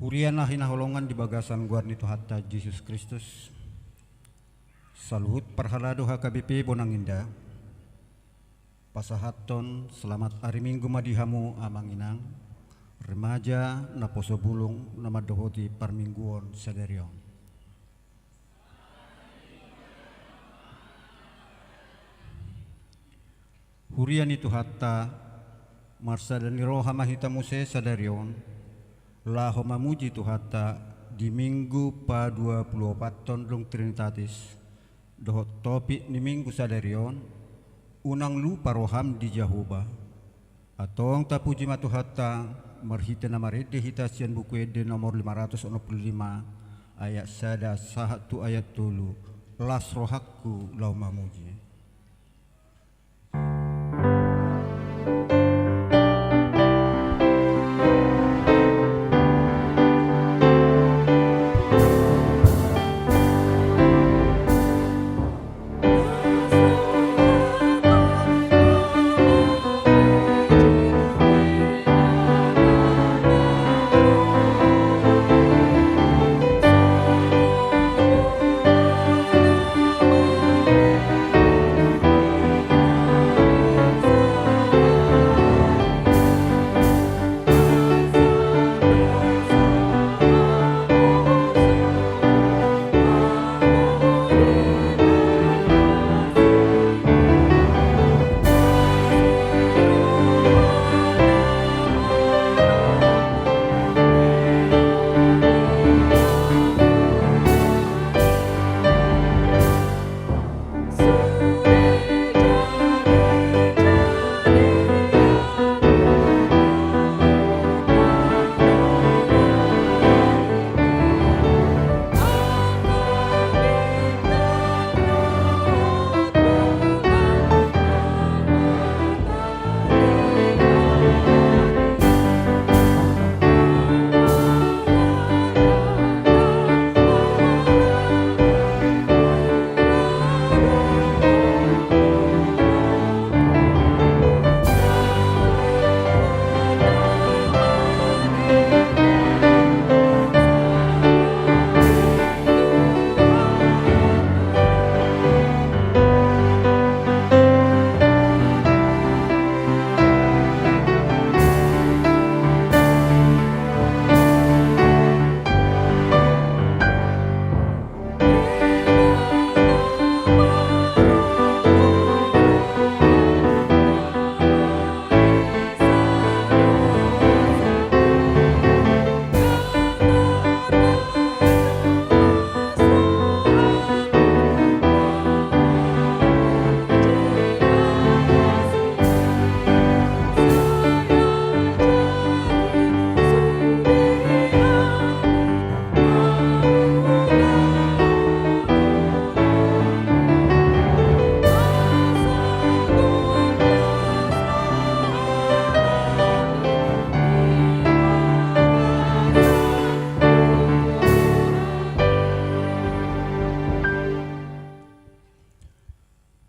Huriana hinaholongan di bagasan guarni Tuhatta Yesus Kristus. Saluhut parhalado HKBP Bonanginda. Pasahaton selamat hari Minggu madihamu amanginang. Remaja na poso bulung na madohoti parmingguon saderion. Huriani Tuhatta marsadani roha mahita muse saderion. Laho mamuji Tuhatta di minggu pa 24 tondong Trinitatis dohot topik ni minggu sadarion unang lupa roham di Jehovah atong tapuji matuhatta marhita na marede hita sian buku ede nomor 565 ayat sada sahatu ayat tulu las rohakku lau mamuji.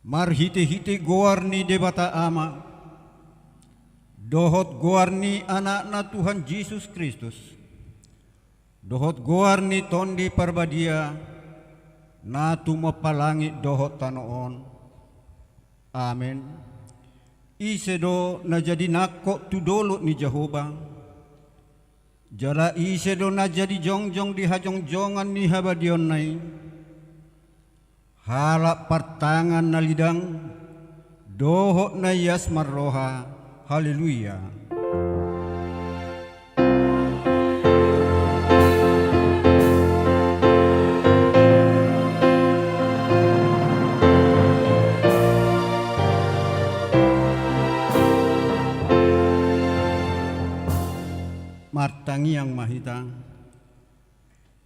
Marhite-hite goarni debata ama dohot goarni anakna Tuhan Yesus Kristus dohot goarni tondi parbadia natu mapalangi dohot tanoon amen isedo na jadi nakko tudolo ni Jehovah jala isedo na jadi jongjong di hajongjongan ni habadion nai halak pertangan na lidang dohok na yasmar roha haleluya. Martangi yang mahita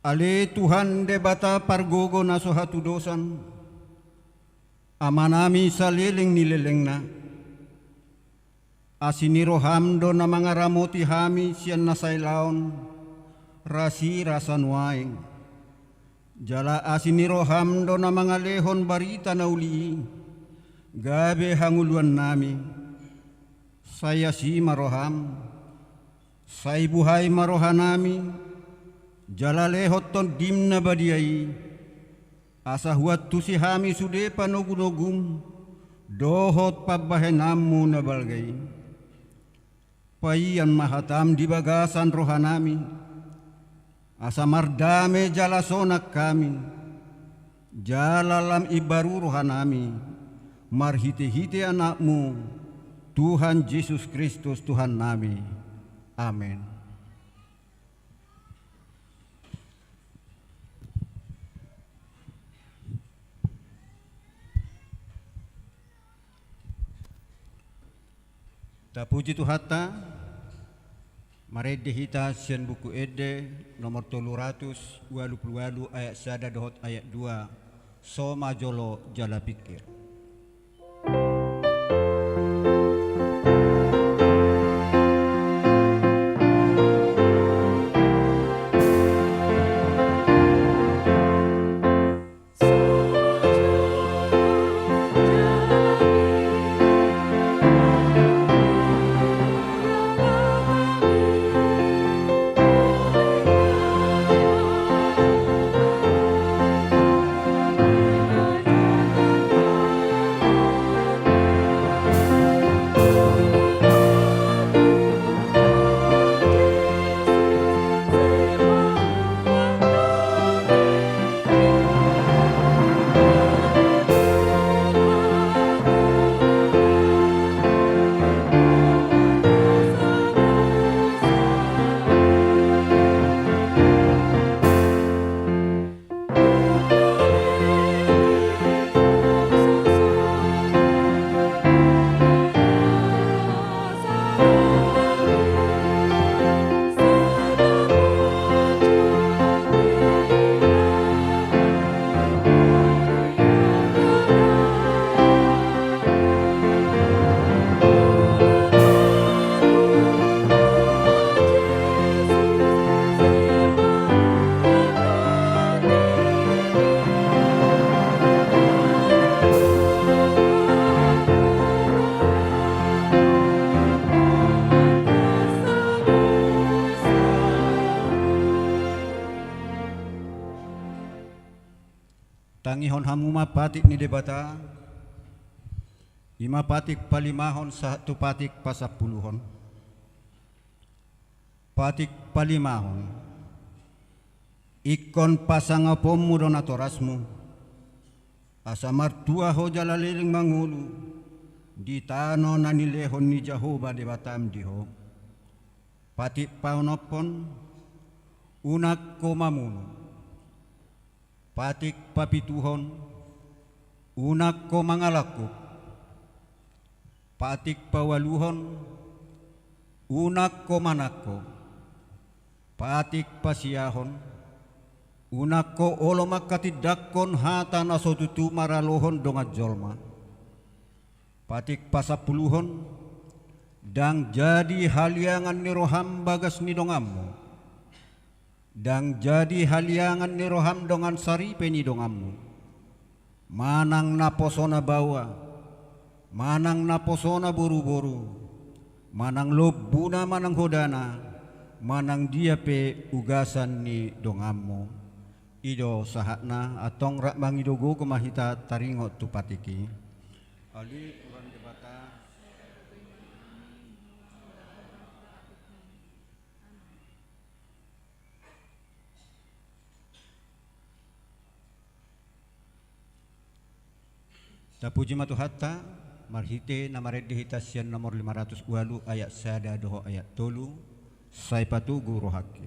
ale Tuhan debata pargogo na sohatu dosan amanami saliling nilelengna asiniro hamdo na mga ramoti hami siyan na saylaon rasi rasan waing jala asiniro hamdo na mga lehon barita na uli gabe hanguluan nami saya si maroham say buhay marohanami Jalalehot ton dimna badiai, asa huat tusi hami sude panogunogum, dohot pabahenamu na balgai. Paian mahatam di bagasan rohanami, asa mardame jala sonak kami, jalalam ibaru rohanami, marhite-hite anakmu, Tuhan Yesus Kristus Tuhan nami. Amin. Ta puji Tuhata, marede hita sian buku ede nomor 328 ayat sada dohot ayat 2, soma jolo jala pikir. Tangihon hamuma patik ni debata, ima patik palimahon satu patik pasapuluhon. Patik palimahon, ikon pasangapomu donatorasmu, asa martua ho jalaliling mangulu, di tano nanilehon ni Jehovah debatam diho. Patik paunopon, unak komamuno. Patik papituhon, unak ko mangalakuk. Patik pawaluhon, unak ko manako. Patik pasiyahon, unak ko olomak katidakon hata nasotutu maralohon dongat jolma. Patik pasapuluhon, dang jadi haliangan ni roham bagas ni dongammu. Dang jadi haliangan ni roham dongan sari peni dongammu. Manang naposona bawa, manang naposona boru-boru, manang lobuna manang hodana, manang dia pe ugasan ni dongammu. Ido sahatna atong rak mangidogo kumahita taringot tu patiki. Ali uran debata. Tapuji matuhatta marhite namarede hitasian nomor 500 walu ayat sada doho ayat tolu sai patugu rohaki.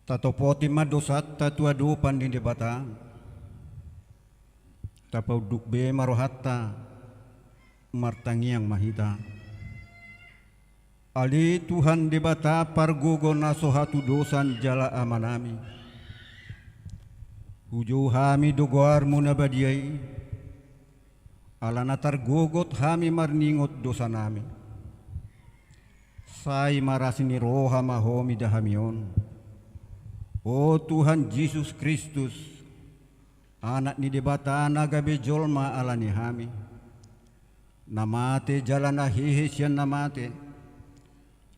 Tatopoti madosat tatuadupan di debata. Tapau dukbe marohatta martangiang mahita. Ali Tuhan debata pargogo nasohatu dosan jala amanami. Hujo hami dogoar munabadiai. Alana targogot hami marningot dosa nami. Sai marasini roha mahomi dahamion. O Tuhan Yesus Kristus, anak ni debata nagabe jolma alani hami. Namate jalana hehe sian namate.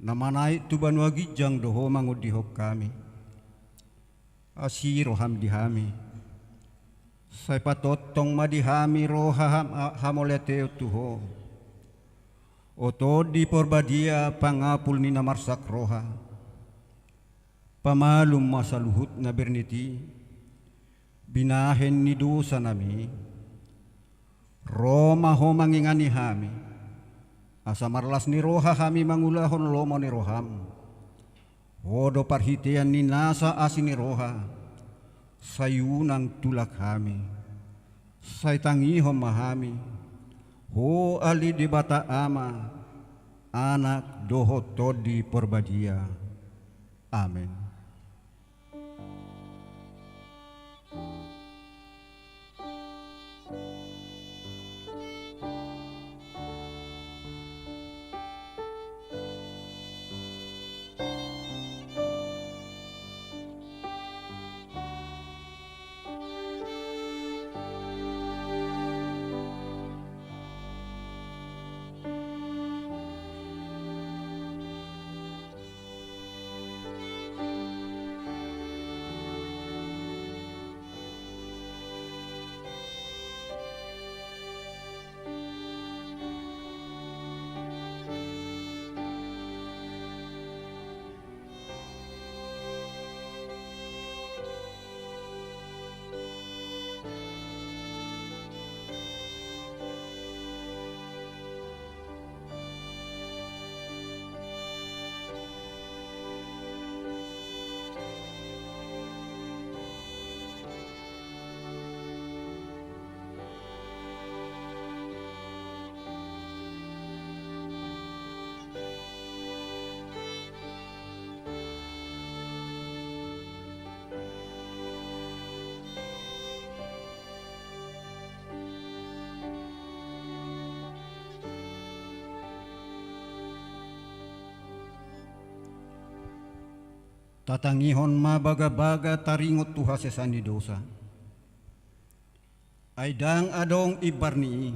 Namanai tuban wagijang doho mangudihok kami. Asiro ham dihami. Sai patotong madihami roha hamoleteo tuho. Oto di porbadia pangapul ni namarsak roha. Pamalum masaluhut na berniti, binahen ni dosa nami, Roma ho mangingani hami, asa marlas ni roha hami mangulahon lomo ni roham, Odo parhitian ni nasa asin ni roha, sayunang tulak hami, say tangihom mahami, ho ali di bata ama, anak doho todi porbadia. Amin. Tatangihon mabaga-baga taringot tuha sesani dosa. Ay dang adong ibarni.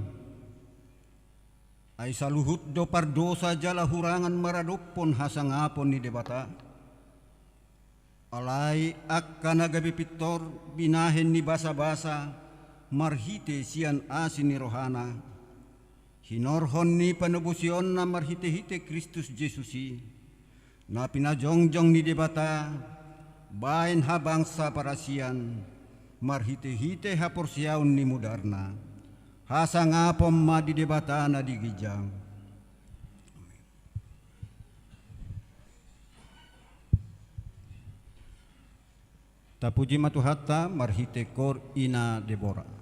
Ay saluhut do pardosa jala hurangan maradopon hasangapon ni debata. Alay akka nagabi pitor binahen ni basa-basa marhite sian asin ni rohana. Hinorhon ni panubusyon na marhite-hite Kristus Jesusi. Na pinajongjong ni debata, bain habang sa parasian, marhite-hite haporsyaon ni mudarna, hasangapom madi debata na digijang. Tapuji matuhatta marhite kor ina Debora.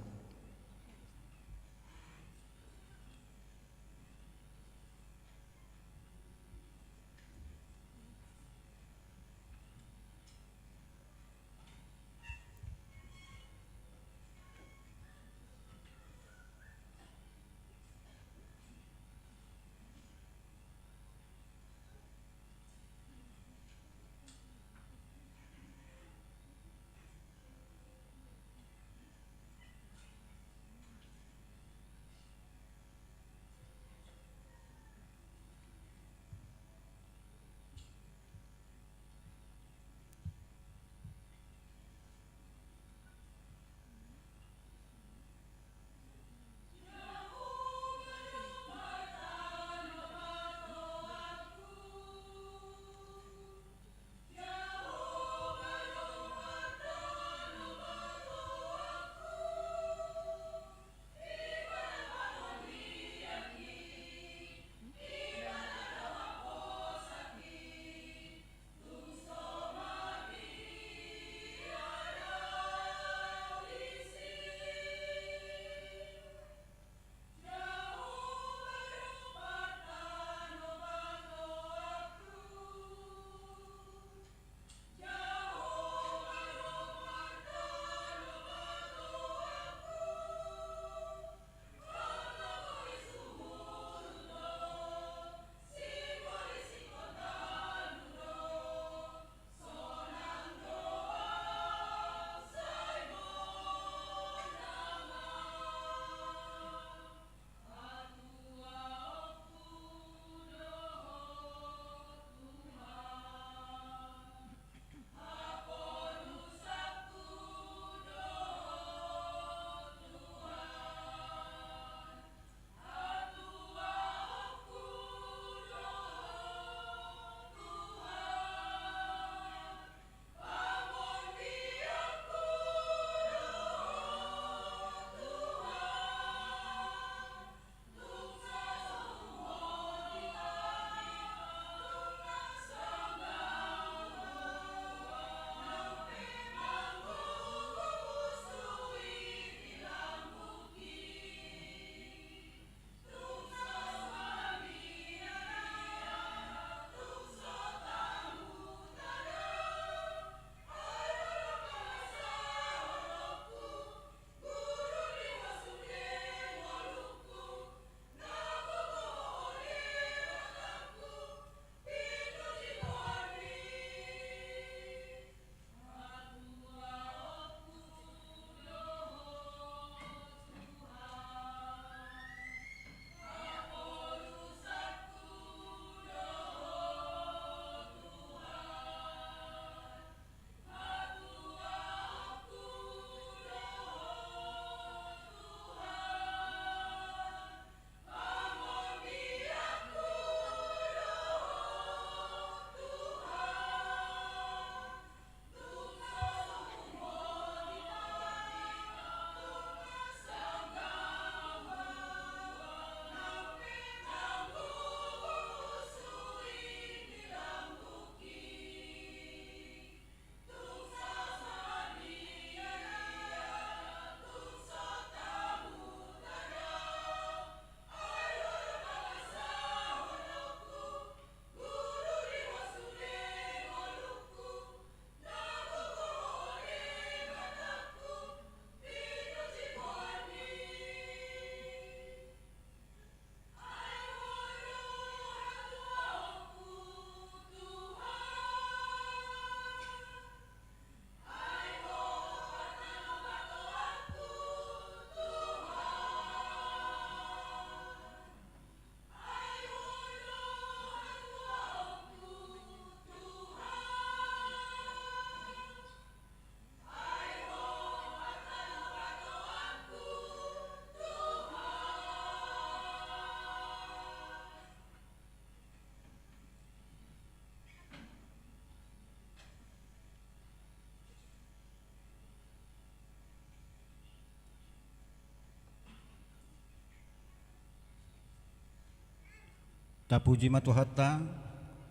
Tapuji matuhatta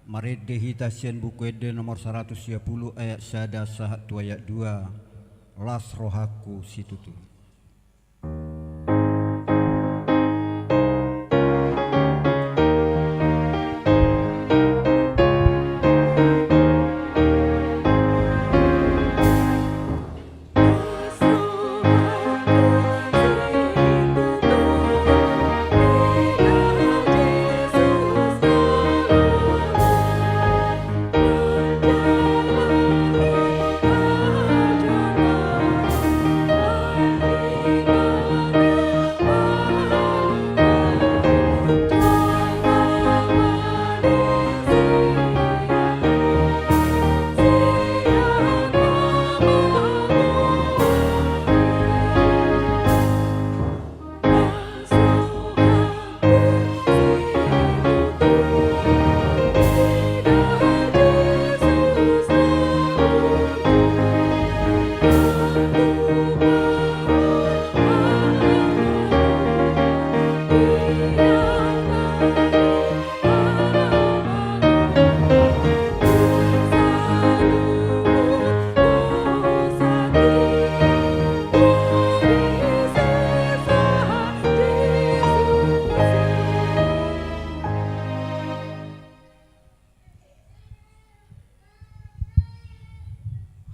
maredde hita sian buku ede nomor 130 ayat sada satu ayat 2 las rohaku situtu.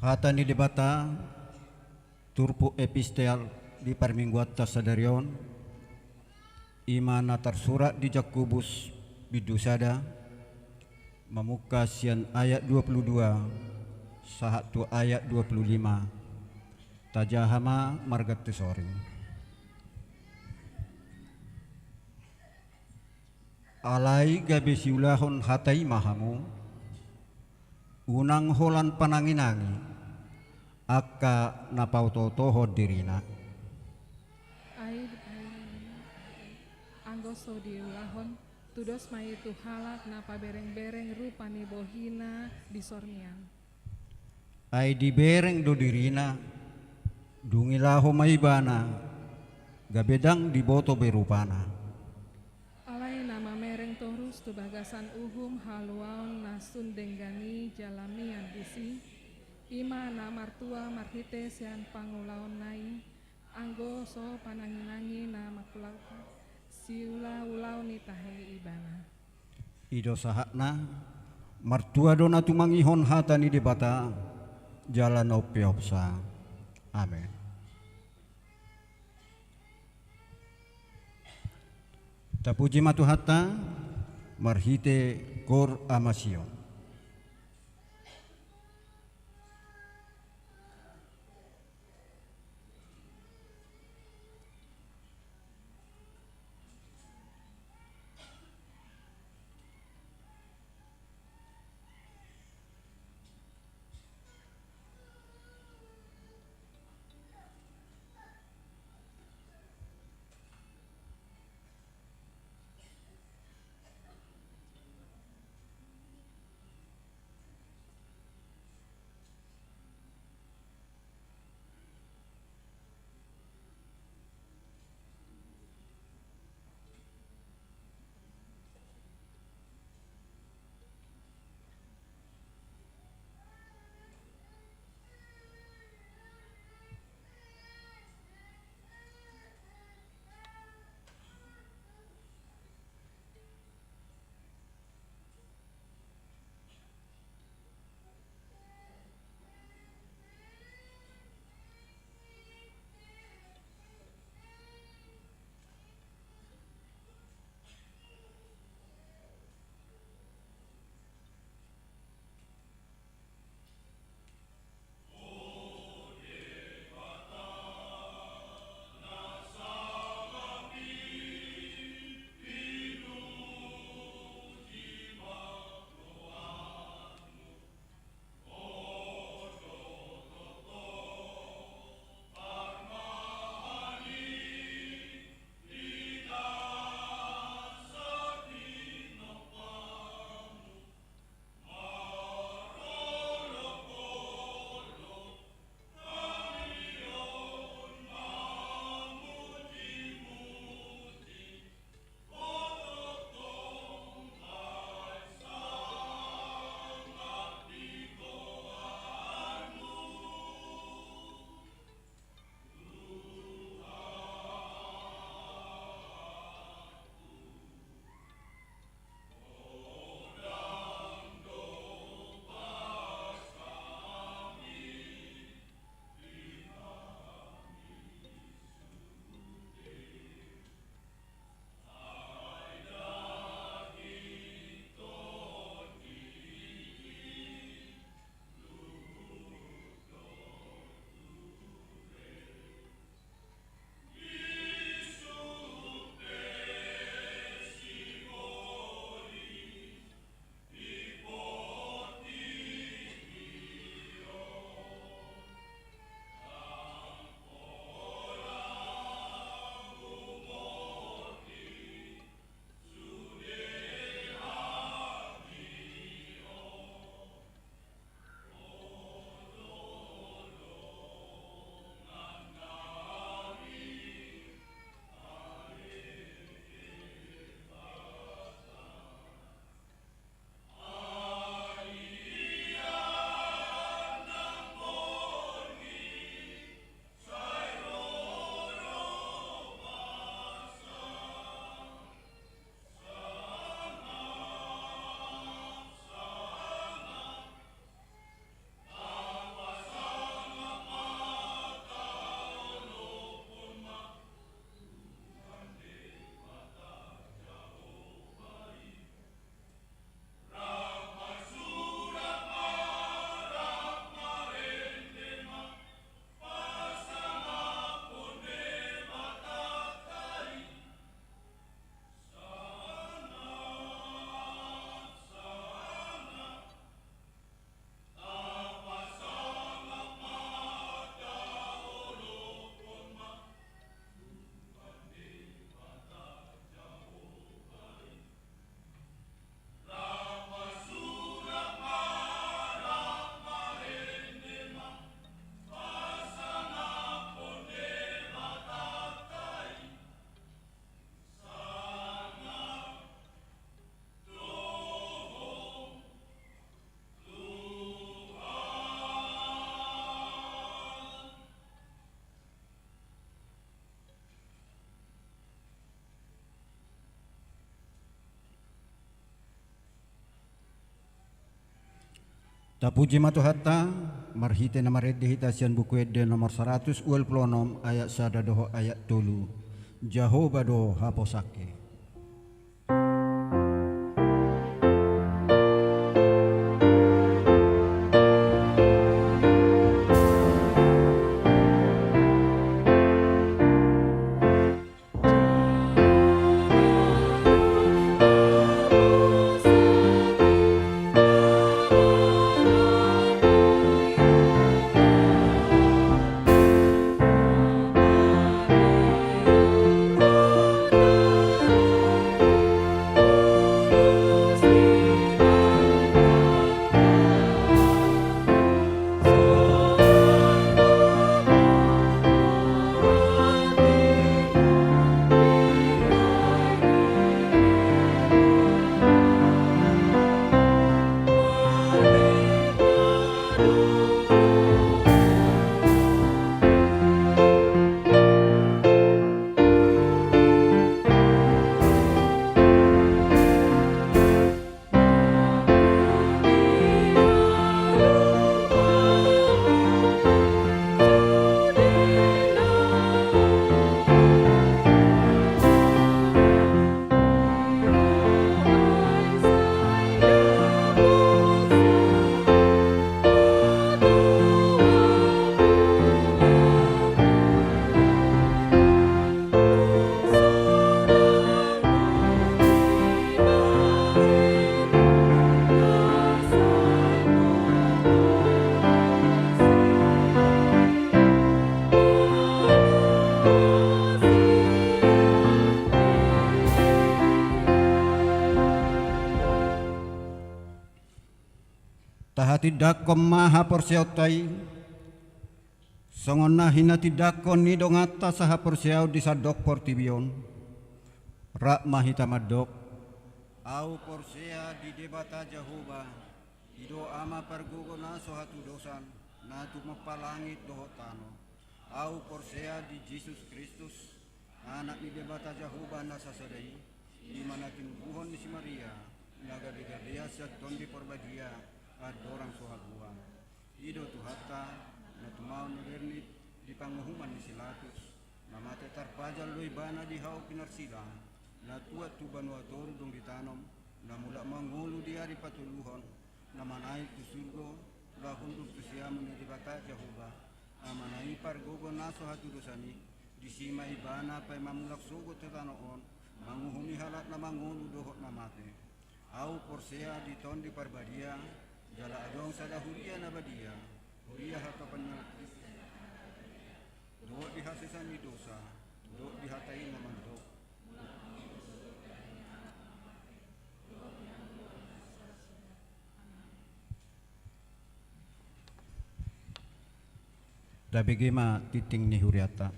Hata ni debata turpu epistel di parmingguata sadarion imana tersurat di Jakubus bidusada memuka sian ayat 22 sahatu ayat 25 tajahama margat tesori alai gabe siulahon hatai mahamu unang holan pananginangi akka napautotoho dirina anggoso diulahon tudos mai tuhalak napa bereng-bereng rupani bohina di sormian ai dibereng do dirina dungilaho maibana gabedang diboto berupana alai nama mereng torus tu bagasan uhum haluaon nasun denggani jalamian disi ima na martua marhite sian pangulaon nai anggo so pananginangi na makulak siula ulau ni tahe ibana ido sahakna martua dona tumangihon hata ni debata jalan opiopsa amin. Tapuji matuhatta marhite kor amasio. Tapuji matu hatta marhite na maredde hitasian buku edde nomor 126 ayat sada doho ayat tolu. Jehovah do haposake. Tahati dakon maha persiautai songona hinati dakon ni dongata saha persiau di sadok portibion rak mahita madok au porsia di debata Jehovah ido ama pergugona sohatu dosan natu mapalangit dohotano au porsia di Yesus Kristus anak di debata Jehovah nasasadai di mana timbuhon di si Maria naga digadia saton di porbadia adorang sohaguan ido tuhata natumau nudernit di panguhuman di silatus namate tarpajal lui bana di hau pinarsilang natuat tuban watoru dong ditanom namula mangulu di hari patuluhon namanai tu surgo lahun tu siamun di bata Jehovah amanai pargogo naso hatu dosani di sima ibana pai mamulak sogo tetanoon manguhumi halat na mangulu dohot namate au porsea di ton di parbadia jala adong sada huria na badia huria hakapan do di hasisan di dosa do di hatai na mandok dabi gema titing ni huriata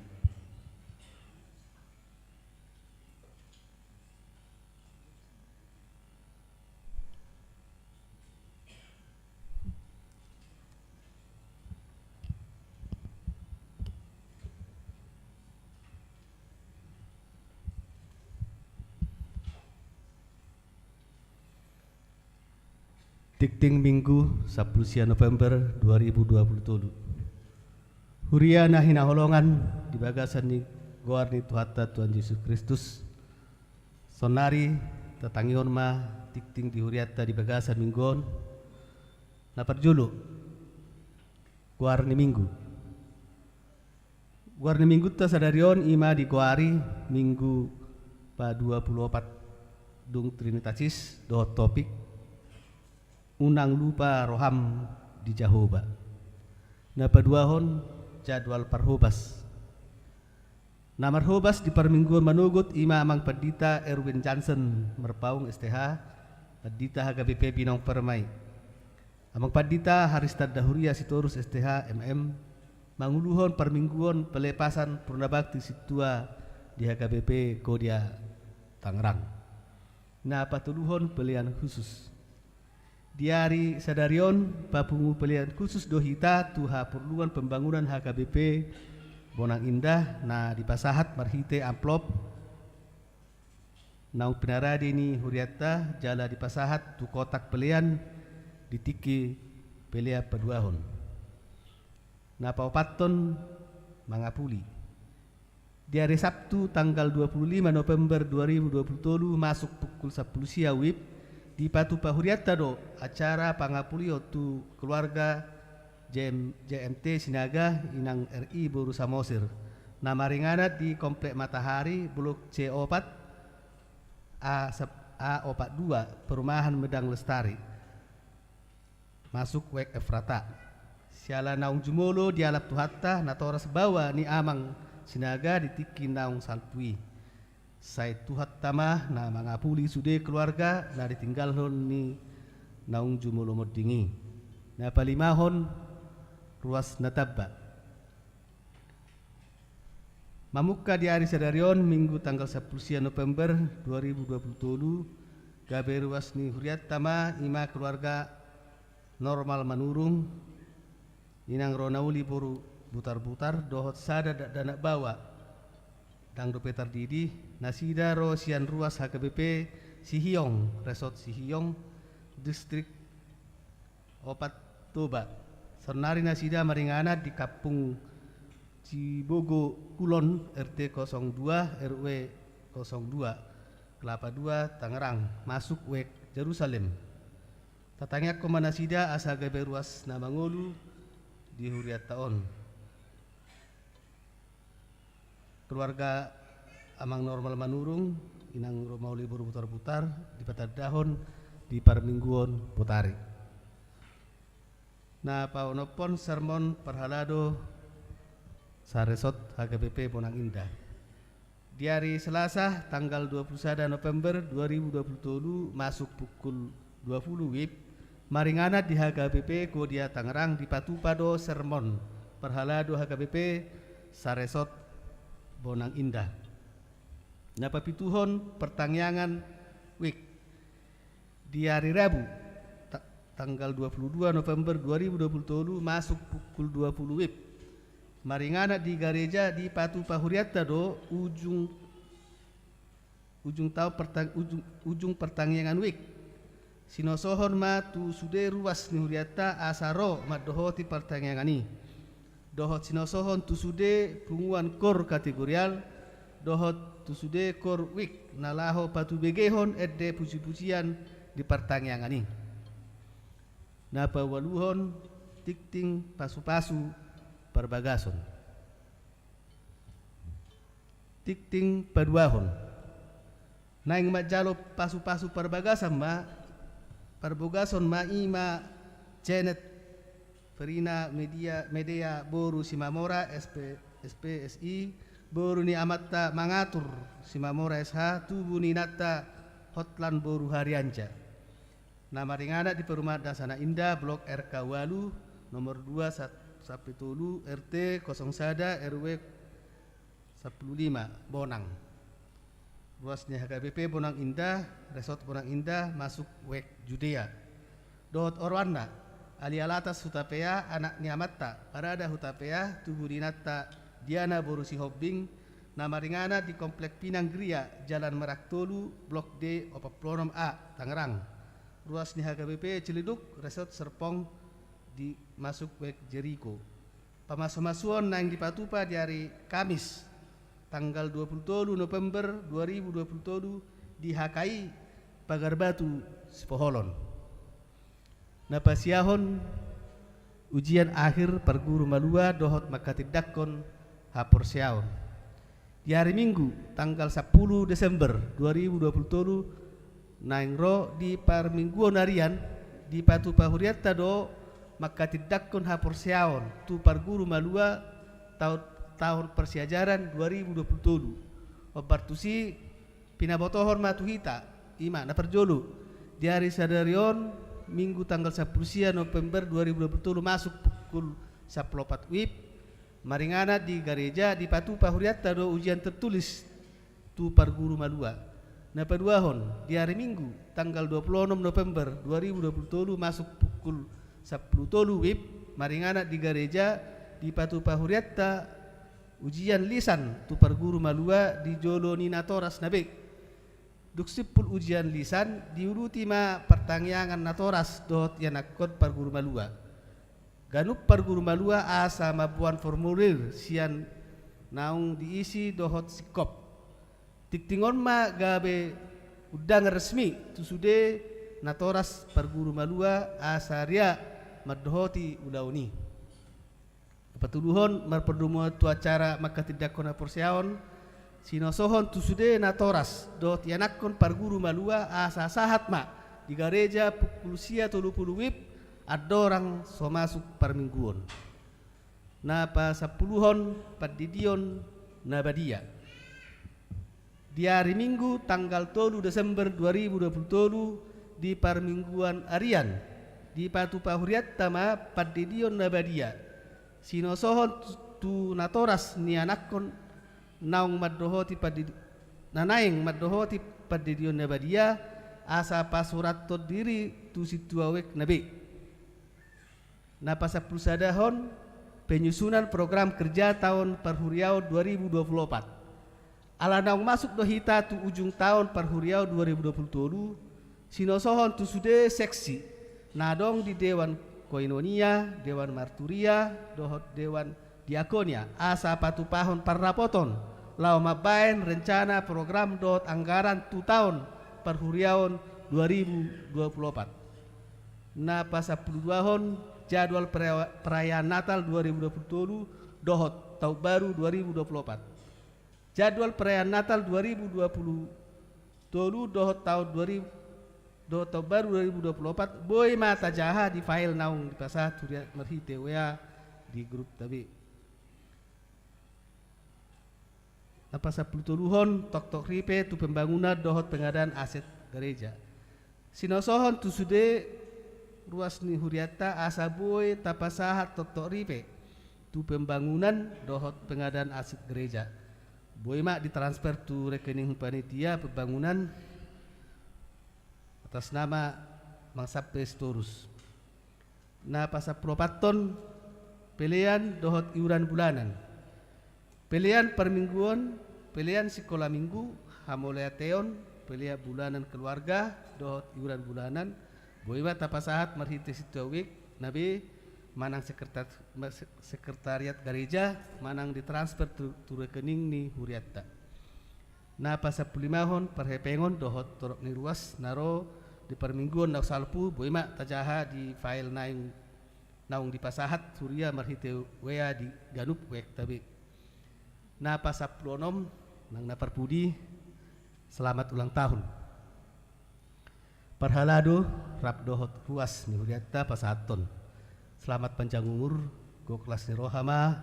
Tikting Minggu 10 November 2027. Huria na hinaholongan di bagasan ni goar ni Tuhata Tuhan Yesus Kristus. Sonari tatangion ma tikting di huriata di bagasan minggon. Na perjulu goar ni Minggu. Goar ni Minggu ta sadarion ima di goari Minggu pa 24 dung Trinitatis do topik unang lupa roham di Jehovah. Na paduahon jadwal parhobas. Na marhobas di permingguan manugut ima amang Pendita Erwin Johnson merpaung STH Pendita HKBP Binong Permai. Amang Pendita Harista Dahuria Sitorus STH MM manguluhon permingguan pelepasan Purnabakti Situa di HKBP Kodia Tangerang. Na patuluhon pelian khusus. Diari sadarion papungu pelian khusus dohita tuha perluan pembangunan HKBP Bonang Indah na dipasahat marhite amplop naung pinaradi ni huriata jala dipasahat tu kotak pelian ditiki pelea paduahon. Napa opaton mangapuli. Di hari Sabtu tanggal 25 November 2023 masuk pukul 10 siang WIB di Patu Pahuriatta do acara pangapulio tu keluarga JMT Sinaga Inang RI Boru Samosir. Nama ringanat di Komplek Matahari Blok C4 A42 Perumahan Medang Lestari. Masuk Wek Efrata. Siala naung jumolo di alap tuhatta natoras bawa ni amang Sinaga ditiki naung salpui. Sai tuhat tamah na mangapuli sude keluarga na ditinggal ni naung jumolo modingi. Na palimahon ruas natabba. Mamuka di hari sadarion Minggu tanggal 10 November 2023 gabe ruas ni huriat tama ima keluarga normal manurung inang ronauli boru butar-butar dohot sada dana bawa dang dope tardidi nasida ro sian ruas HKBP Sihiong Resort Sihiong distrik Opat Toba Sernari nasida maringana di Kapung Cibogo Kulon RT 02 RW 02 Kelapa 2 Tangerang masuk Wek Jerusalem. Tatangyak komanasida asa gabe ruas na mangolu di huriat taon. Keluarga amang normal manurung inang romauli buru putar-putar di patadahon di parmingguon potari. Na paonopon sermon perhalado Saresot HKBP Bonang Indah. Di hari Selasa tanggal 21 November 2023 masuk pukul 20 WIB maringana di HKBP Kodia Tangerang di Patupado sermon perhalado HKBP Saresot Bonang Indah. Napa pituhon pertangyangan WIB di hari Rabu tanggal 22 November 2023 masuk pukul 20 WIB maringana di gereja di Patu Pahuriatta do ujung pertangyangan wik sinosohon ma tu sude ruas ni huriatta asaro ma dohoti pertangyangani dohot sinosohon tu sude punguan kor kategorial dohot tu sude kor wik nalaho patu begehon edde puji-pujian di pertangyangani napa waluhon tikting pasu-pasu perbagason tikting paduahon naing majalo pasu-pasu perbagasan ma perbogason ma ima Janet Verina media boru Simamora SPSI boru ni amatta mangatur Simamora SH tubu ni nata hotlan boru harianja nama ringana di perumahan Dasana Indah Blok RK Walu nomor 2 Sapitulu RT 01 RW 15 Bonang. Ruasnya HKBP Bonang Indah, Resort Bonang Indah masuk Wek Judea. Dot Orwana Ali Alatas Hutapea anak Niamatta Parada Hutapea Tubuh Dinata Diana Borusi Hobbing nama ringana di Komplek Pinang Gria Jalan Merak Tolu Blok D Opaplonom A Tangerang. Ruasnya HKBP Ciliduk Resort Serpong di masuk Wek Jericho. Pamasuk-masuan nang di Patupa di hari Kamis tanggal 27 November 2023 di HKI Pagar Batu Sipoholon. Napasiahon ujian akhir perguru malua dohot makatidakon hapor siaon. Di hari Minggu tanggal 10 Desember 2023 nangro di parmingguan harian di Patu Pahuriatta do maka tidakon hapor siaon tu parguru malua tahun persiajaran 2027 obartusi pinabotohon matuhita ima na perjolu di hari sadarion Minggu tanggal 10 November 2027 masuk pukul 14 WIB maringana di gereja di Patu Pahuriatta do ujian tertulis tu parguru malua na paduahon di hari Minggu tanggal 26 November 2027 masuk pukul 10 WIB maringana di gereja di Patu Pahuriatta ujian lisan tu parguru malua di jolo nina toras nabe duksipul ujian lisan diuruti ma pertangyangan natoras dot yanakot parguru malua Ganup parguru malua asa mabuan formulir sian naung diisi dohot sikop. Tiktingon ma gabe udang resmi tusude natoras parguru malua asaria maddohoti ulauni. Patuluhon marperdumo tu acara maka tidak kona porsiaon sinosohon tusude natoras dot yanakon parguru malua asa sahat ma di gereja pukul sia 30 wib adorang so masuk parmingguon. Napa sapuluhon padidion nabadia. Di hari Minggu tanggal 3 Desember 2027 di parmingguan Arian di Patu Pahuriat tama padidion nabadia. Sinosohon tu natoras nianakon naung maddohoti nanaing maddohoti padidion nabadia asa pasurat diri tu situawek nabi. Napa saplusadahon penyusunan program kerja tahun Parhuriau 2024. Ala naung masuk dohita tu ujung tahun Parhuriau 2027 sinosohon tu sude seksi nadong di Dewan Koinonia, Dewan Marturia, dohot Dewan Diakonia asa patu pahon parrapoton lau mabain rencana program dot anggaran tu tahun Parhuriaun 2024. Napa 10 tahun jadwal perayaan Natal 2027 dohot tahun baru 2024. Jadwal perayaan Natal 2020 dohot tahun 2000 dohot tahun baru 2024 boy mata jaha di file naung di pasah turiat merhite wea di grup tabi. Napa 10 tuluhon tok ripe tu pembangunan dohot pengadaan aset gereja. Sinosohon tu sude ruas ni huriata asaboy tapasahat tok ripe tu pembangunan dohot pengadaan aset gereja. Boy mak ditransfer tu rekening panitia pembangunan atas nama Mangsap Pestorus. Nah pasal propaton pilihan dohot iuran bulanan. Pilihan permingguan, pilihan sekolah minggu, hamoleateon, pilihan bulanan keluarga, dohot iuran bulanan. Boiwa tapasahat marhite situawik nabi manang sekretariat gereja manang ditransfer tu rekening ni huriatta. Na pasal 5 perhepengon dohot torok ni ruas naro di permingguan nak salpu boima tajaha di file naung di pasahat surya marhite wea di ganup wek tabi. Na pasal 6 nang naparpudi selamat ulang tahun. Parhalado rap dohot ruas ni huriatta pasaton. Selamat panjang umur go kelas ni rohama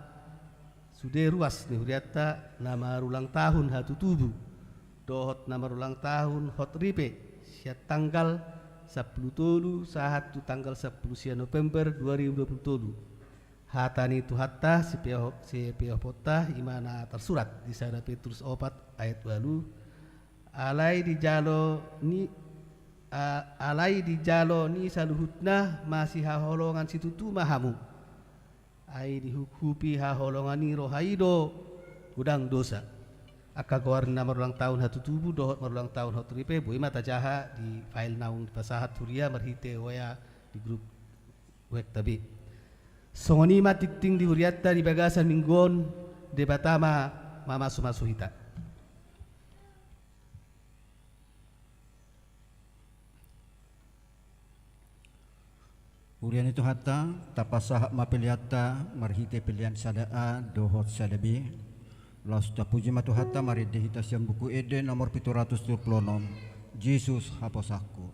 sude ruas ni huriatta nama ulang tahun hatu tubuh dohot nama ulang tahun hot ripe sia tanggal 10 tolu sahat tu tanggal 10 sia November 2027 hatani tu hatta si pihak pota imana tersurat di sana Petrus 4 ayat 8 alai di jalo ni saluhutna masih haholongan situtu mahamu ai dihukupi haholongan ni rohaido udang dosa aka gawar nama ulang tahun hatu tubuh dohot ulang tahun hatu ripe boy mata jaha di file naung pasahat turia marhite waya di grup wek tabi songoni matikting di huriatta di bagasan mingguon debatama mama sumasuhita. Urian itu hatta tapasah mapeliata marhite pilihan sadaa dohot sadabi laus tapuji matu hatta maride hita siam buku Eden nomor 726 Yesus haposahku.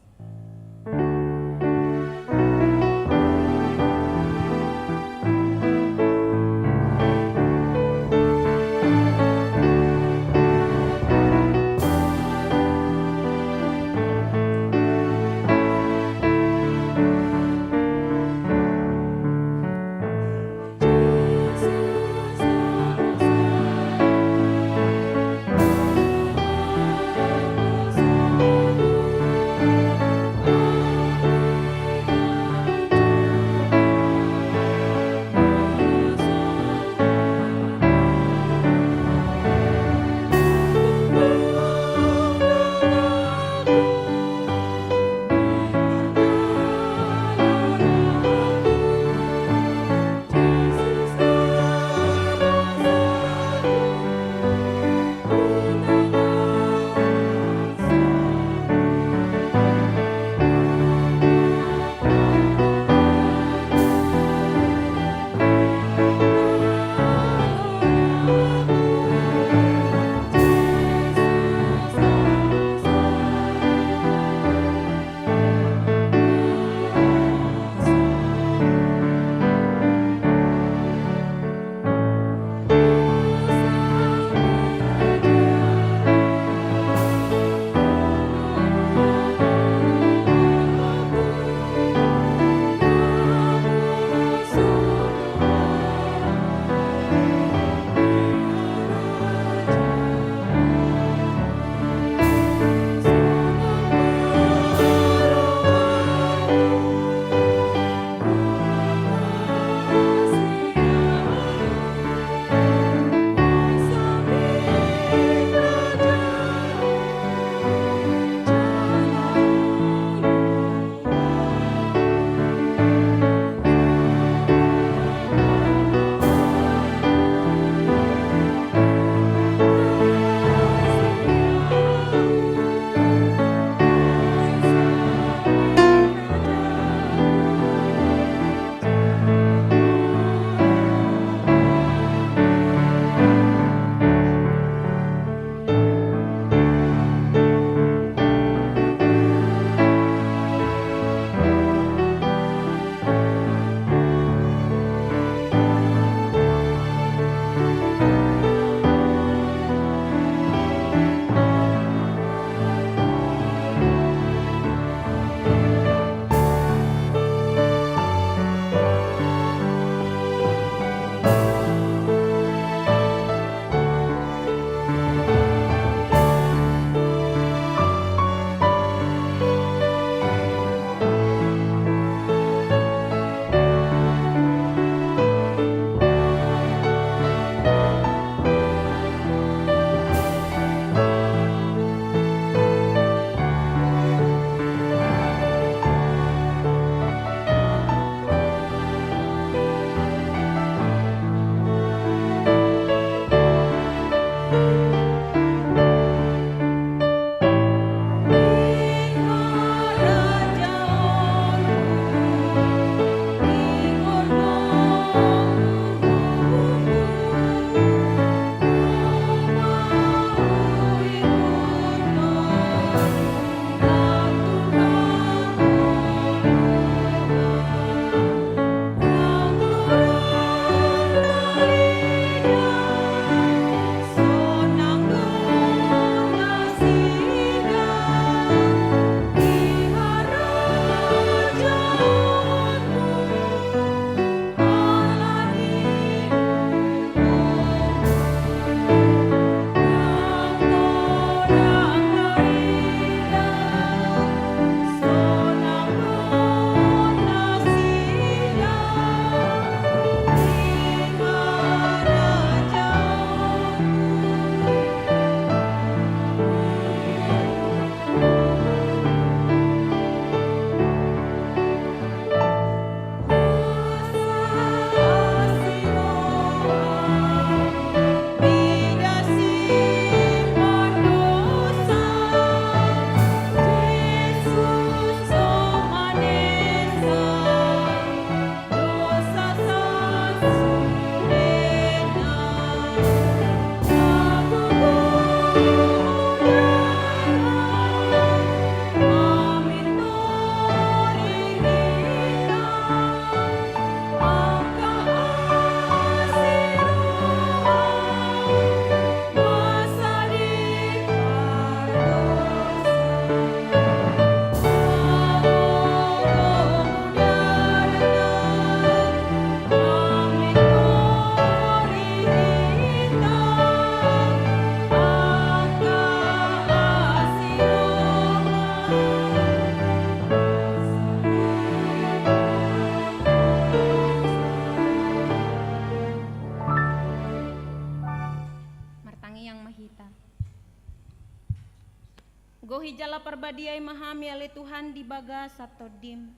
Gohi jala perbadiai mahami ale Tuhan di baga satodim.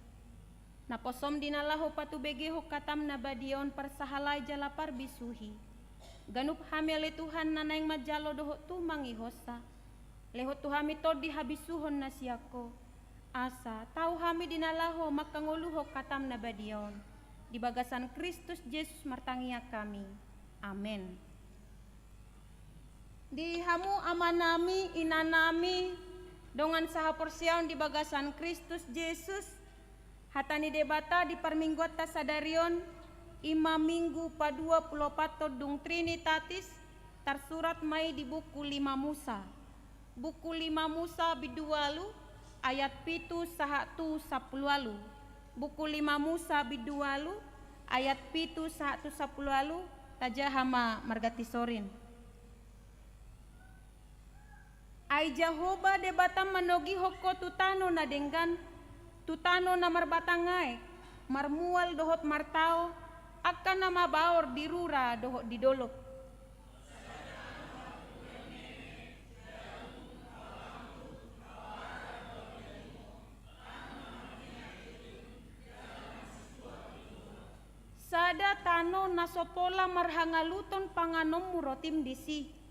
Naposom dinalaho patu begeho katam nabadion persahalai jala parbisuhi. Ganup hami ale Tuhan nanaing majalo doho tu mangihosa. Leho tu hami to dihabisuhon nasiako. Asa tau hami dinalaho makanguluho katam nabadion. Di bagasan Kristus Yesus martangia kami. Amin. Di hamu amanami inanami dongan saha porsiaon di bagasan Kristus Yesus hatani debata di permingguata sadarion ima minggu padua pulau pato dung Trinitatis tersurat mai di buku 5 Musa. Buku 5 Musa bidualu ayat pitu sahatu sapulualu. Buku 5 Musa bidualu ayat pitu sahatu sapulualu tajahama margati sorin. Ai Jahoba debatam manogi hoko tutano na denggan tutano na marbatangai marmual dohot martao akan nama baor dirura dohot didolok. Sada tano nasopola marhangaluton panganom murotim disi.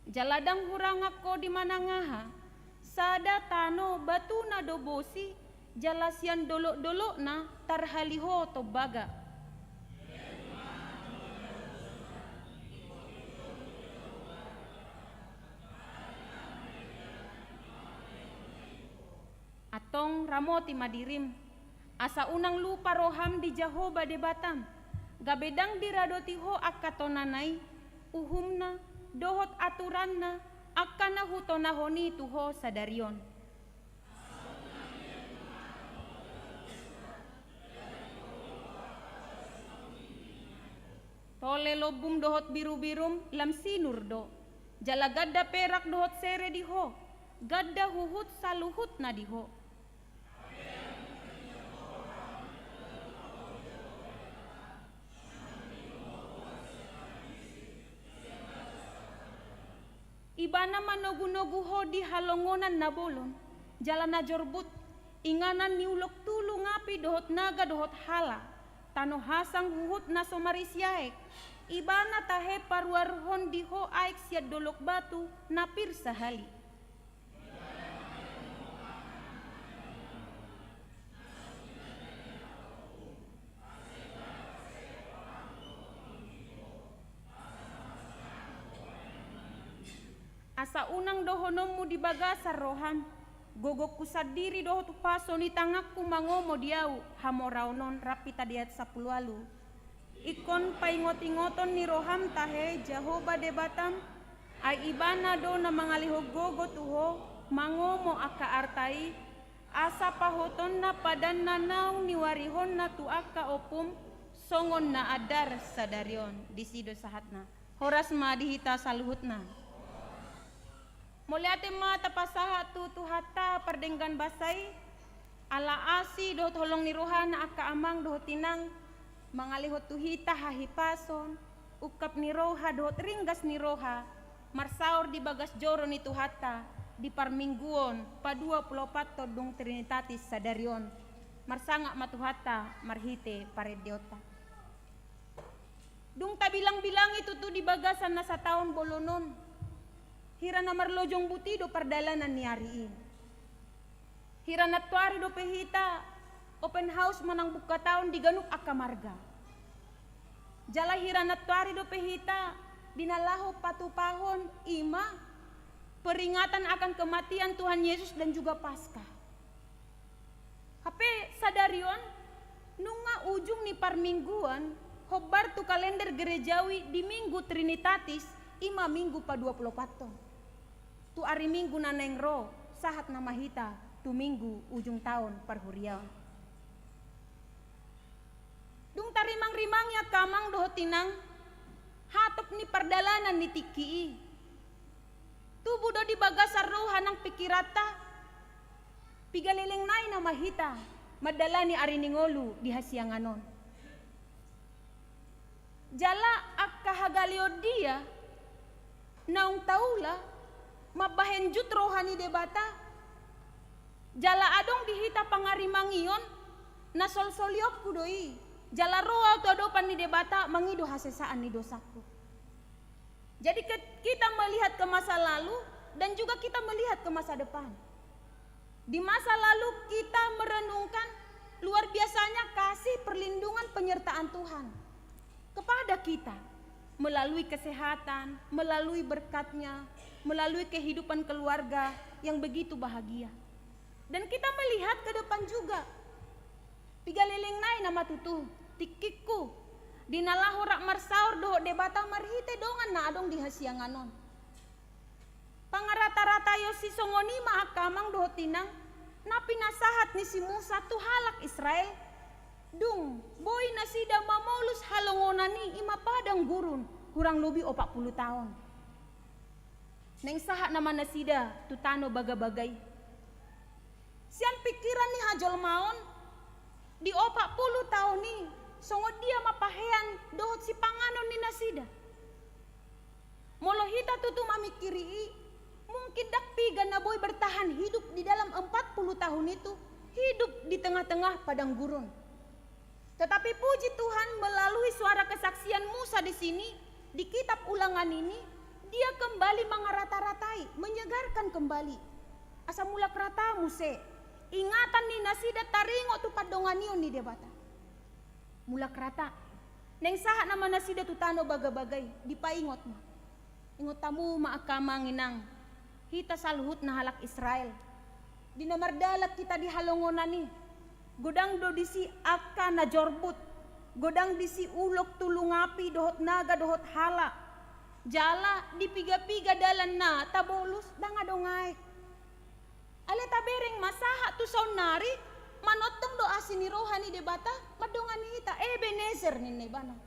Jaladang hurang ako di manangaha. Sada tano batu na dobosi. Jalasian dolok-dolok na tarhaliho to baga. Atong ramoti madirim. Asa unang lupa roham di Jahoba debatam. Gabedang diradotiho akatonanai. Uhumna dohot aturanna akana hutonahoni tuho sadarion. Tole lobum dohot biru-birum lam sinurdo. Jala gadda perak dohot sere diho. Gadda huhut saluhut na diho. Ibana manogu-noguho di halongonan na bolon, jalan na jorbut, inganan niulok tulu ngapi dohot naga dohot hala, tano hasang huhut na somarisyaek, ibana tahe parwarhon diho aik siad dolok batu napir sahali. Asa unang dohonomu di bagasar roham, gogok kusadiri dohot paso ni tangakku mangomo diau hamoraunon rapi tadiat 10 lalu. Ikon paingot-ingoton ni roham tahe Jahoba debatam, ay ibana do na mangaliho gogo tuho mangomo aka artai, asa pahoton na padan nanaw ni warihon na tu aka opum songon na adar sadarion disido sahatna. Horas ma dihita saluhutna. Muliate mata pasaha tu hata perdenggan basai ala asi dohot holong ni rohana aka amang dohot tinang mangalihot tuhita hahipason ukap ni roha dohot ringgas ni roha marsaur di bagas joro ni tuhata di parmingguon pa 24 dung Trinitatis sadarion marsangak matuhata marhite paredeota dung tabilang-bilang itu tu di bagasan na sa taon bolonon. Hira na marlojong butido pardalanan ni ariin. Hira na tuari do pehita open house manang buka taon di ganuk akamarga. Jala hira na tuari do pehita dinalaho patupahon ima peringatan akan kematian Tuhan Yesus dan juga Paskah. Hape sadarion nunga ujung ni parmingguan hobar tu kalender gerejawi di minggu Trinitatis ima minggu pa 24. Tu ari minggu naneng ro sahat na mahita tu minggu ujung tahun parhuriaon. Dung tarimang-rimang ya kamang doho tinang hatop ni pardalanan ni tikii. Tu budo di bagasar roha ng pikirata pigalileng nai na mahita madala ni ari ningolu di hasianganon. Jala akahagalio dia naung taula mabahenjut rohani debata Jala adong dihita pangarimangion na sol-soliok kudoi. Jala roa tu adopan ni debata mangido hasesaan ni dosaku. Jadi kita melihat ke masa lalu dan juga kita melihat ke masa depan. Di masa lalu kita merenungkan luar biasanya kasih perlindungan penyertaan Tuhan kepada kita melalui kesehatan, melalui berkatnya, melalui kehidupan keluarga yang begitu bahagia. Dan kita melihat ke depan juga. Pigalileng nai nama tutu, tikikku, dinalahu rak marsaur doh debata marhite dongan na adong dihasianganon. Pangarata-rata yo si songoni maakamang doh tinang, napi nasahat ni si Musa tu halak Israel. Dung, boy nasida mamolus halongonani ima padang gurun, kurang lebih 40 tahun. Neng sahat nama nasida tu tano baga-bagai. Sian pikiran ni hajol maon di 40 tahun ni songo dia mapahean dohot si panganon ni nasida. Molohita tutu mamikiri mungkin dak piga na boy bertahan hidup di dalam 40 tahun itu, hidup di tengah-tengah padang gurun. Tetapi puji Tuhan melalui suara kesaksian Musa di sini, di kitab Ulangan ini, dia kembali mengarata-ratai, menyegarkan kembali. Asa mulak rata muse, ingatan ni nasida taringo tu padonganion ni debata. Mulak rata, neng sahat nama nasida tu tano baga-bagai, dipaingot mo. Ingot tamu maakamang inang, hita saluhut na halak Israel. Dinamardalak kita di halongonan ni. Godang do disi aka na jorbut, godang disi ulok tulungapi dohot naga dohot hala. Jala di piga-piga dalan na tabolus danga dongay. Ale tabereng masaha tu saunari manotong do asini rohani debata madongan hita Ebenezer ni nebana.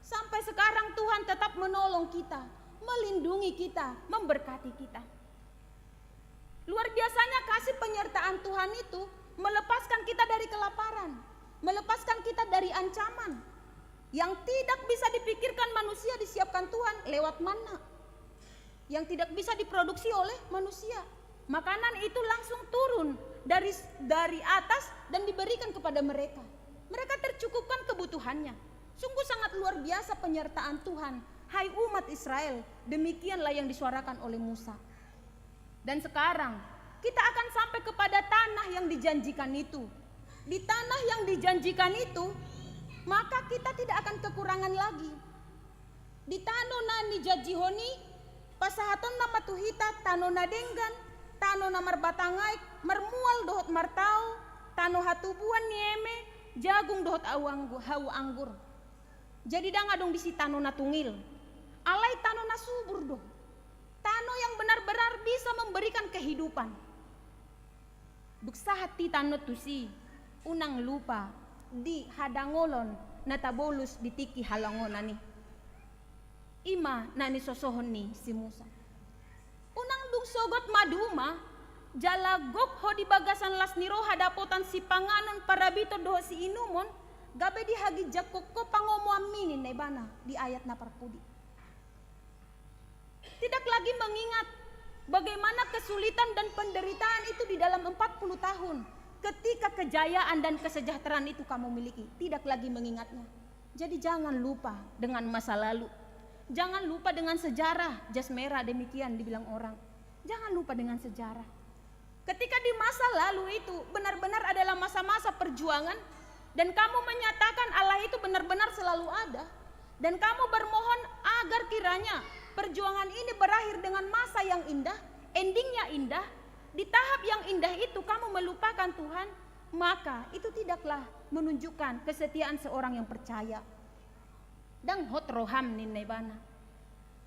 Sampai sekarang Tuhan tetap menolong kita, melindungi kita, memberkati kita. Luar biasanya kasih penyertaan Tuhan itu melepaskan kita dari kelaparan, melepaskan kita dari ancaman yang tidak bisa dipikirkan manusia disiapkan Tuhan lewat mana, yang tidak bisa diproduksi oleh manusia. Makanan itu langsung turun dari atas dan diberikan kepada mereka. Mereka tercukupkan kebutuhannya. Sungguh sangat luar biasa penyertaan Tuhan. Hai umat Israel, demikianlah yang disuarakan oleh Musa. Dan sekarang kita akan sampai kepada tanah yang dijanjikan itu. Di tanah yang dijanjikan itu, maka kita tidak akan kekurangan lagi. Di tanona ni jajihoni, pasahaton nama tuhita tanona denggan, tanona marbatangai, marmual dohot martau, tano hatubuan nieme, jagung dohot hau anggur. Jadi dang adong di si tanona tungil. Alai tanona subur doh. Tano yang benar-benar bisa memberikan kehidupan. Duksa hati tanot tusi, unang lupa di hadangolon natabolus ditiki halangonani. Ima nani sosohon ni si Musa. Unang dung sogot maduma, jalagok ho di bagasan las niro hadapotan si panganon parabito doho si inumon, gabe di hagi jakoko pangomo aminin na ibana di ayat na parpudi. Tidak lagi mengingat bagaimana kesulitan dan penderitaan itu di dalam 40 tahun ketika kejayaan dan kesejahteraan itu kamu miliki. Tidak lagi mengingatnya. Jadi jangan lupa dengan masa lalu. Jangan lupa dengan sejarah. Jas merah demikian dibilang orang. Jangan lupa dengan sejarah. Ketika di masa lalu itu benar-benar adalah masa-masa perjuangan dan kamu menyatakan Allah itu benar-benar selalu ada dan kamu bermohon agar kiranya perjuangan ini berakhir dengan masa yang indah, endingnya indah. Di tahap yang indah itu kamu melupakan Tuhan, maka itu tidaklah menunjukkan kesetiaan seorang yang percaya. Dan hot roham ninai bana.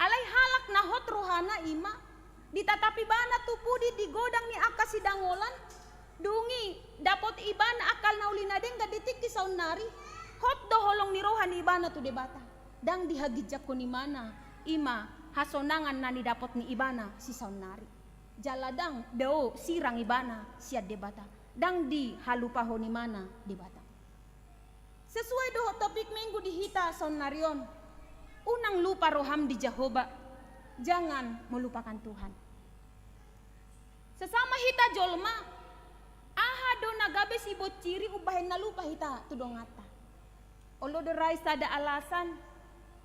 Alai halak na hot rohana ima, ditatapi bana tupudi digodang ni akasi dangolan, dungi dapot ibana akal naulina dengga detik kisaun nari, hot doholong ni rohani ibana tu debata. Dang dihagijak ko ni mana, ima hasonangan na ni dapot ni ibana si saunari. Jaladang dao sirang ibana siad debata. Dang di halupaho ni mana debata. Sesuai doho topik minggu di hita saunarion. Unang lupa roham di Jehovah. Jangan melupakan Tuhan. Sesama hita jolma, nagabe si bociri ubahin na lupa hita tu dongata. Olo derai sada alasan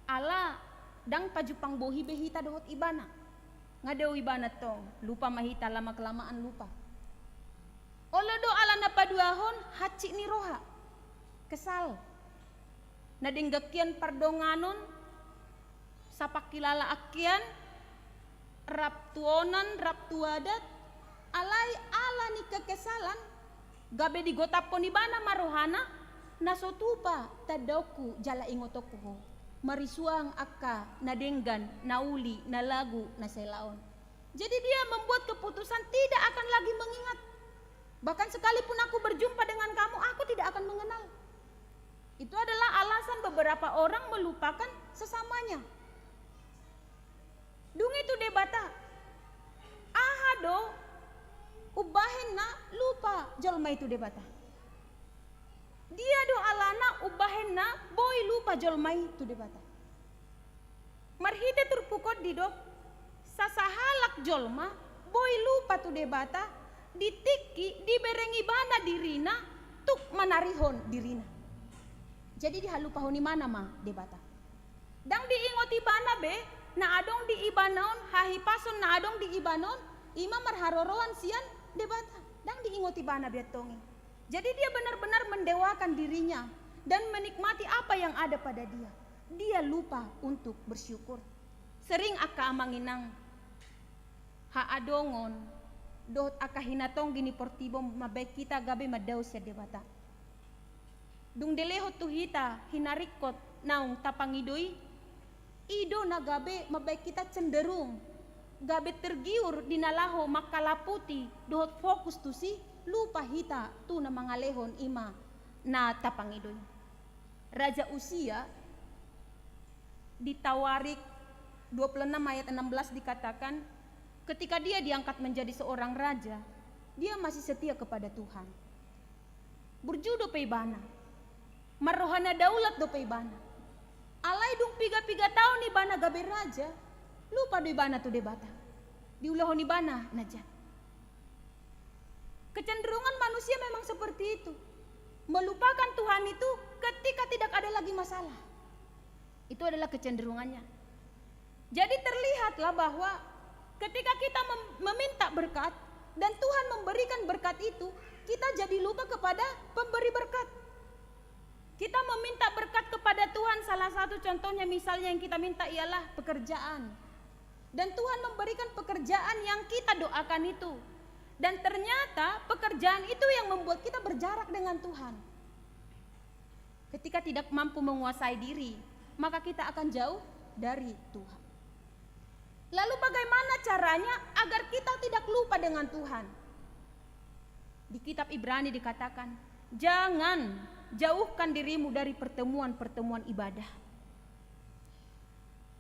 ala dang pajupang bohi behita dohot ibana. Ngadeu ibana tong lupa mahita lama kelamaan lupa. Olo do ala na paduahon haci ni roha. Kesal. Nadinggakian pardonganon sapakilala akian raptuonan raptuadat alai ala ni kekesalan gabe digotapon ibana marohana nasotupa tadoku jala ingotoku marisuang akka nadenggan nauli nalagu naselaon. Jadi dia membuat keputusan tidak akan lagi mengingat. Bahkan sekalipun aku berjumpa dengan kamu, aku tidak akan mengenal. Itu adalah alasan beberapa orang melupakan sesamanya. Dung itu debata. Ahado ubahenna lupa jolma itu debata. Dia do alana ubahenna boy lupa jolma itu debata. Marhite turpukot didok sasahalak jolma boy lupa tu debata ditiki diberengi bana dirina tuk manarihon dirina. Jadi dihalupahoni mana mah debata. Dang diingoti bana be na adong di ibanon hahi pason na adong di ibanon ima marharoroan sian debata. Dang diingoti bana betongi. Jadi dia benar-benar mendewakan dirinya dan menikmati apa yang ada pada dia. Dia lupa untuk bersyukur. Sering aka amanginang ha adongon dohot aka hinatong gini portibo mabek kita gabe madaus ya debata. Dung delehot tu hita hinarikot naung tapangidoi ido na gabe mabek kita cenderung gabe tergiur dinalaho makalaputi dohot fokus tu si lupa hita tu na mangalehon ima na tapangidoi. Raja Usia di Tawarik 26 ayat 16 dikatakan ketika dia diangkat menjadi seorang raja, dia masih setia kepada Tuhan. Burjudo peibana, marohana daulat do peibana. Alai dung piga-piga tahun ni bana gabe raja, lupa do ibana tu debata. Diulahon ibana naja. Kecenderungan manusia memang seperti itu. Melupakan Tuhan itu ketika tidak ada lagi masalah. Itu adalah kecenderungannya. Jadi terlihatlah bahwa ketika kita meminta berkat dan Tuhan memberikan berkat itu, kita jadi lupa kepada pemberi berkat. Kita meminta berkat kepada Tuhan, salah satu contohnya misalnya yang kita minta ialah pekerjaan. Dan Tuhan memberikan pekerjaan yang kita doakan itu. Dan ternyata pekerjaan itu yang membuat kita berjarak dengan Tuhan. Ketika tidak mampu menguasai diri, maka kita akan jauh dari Tuhan. Lalu bagaimana caranya agar kita tidak lupa dengan Tuhan? Di kitab Ibrani dikatakan, jangan jauhkan dirimu dari pertemuan-pertemuan ibadah.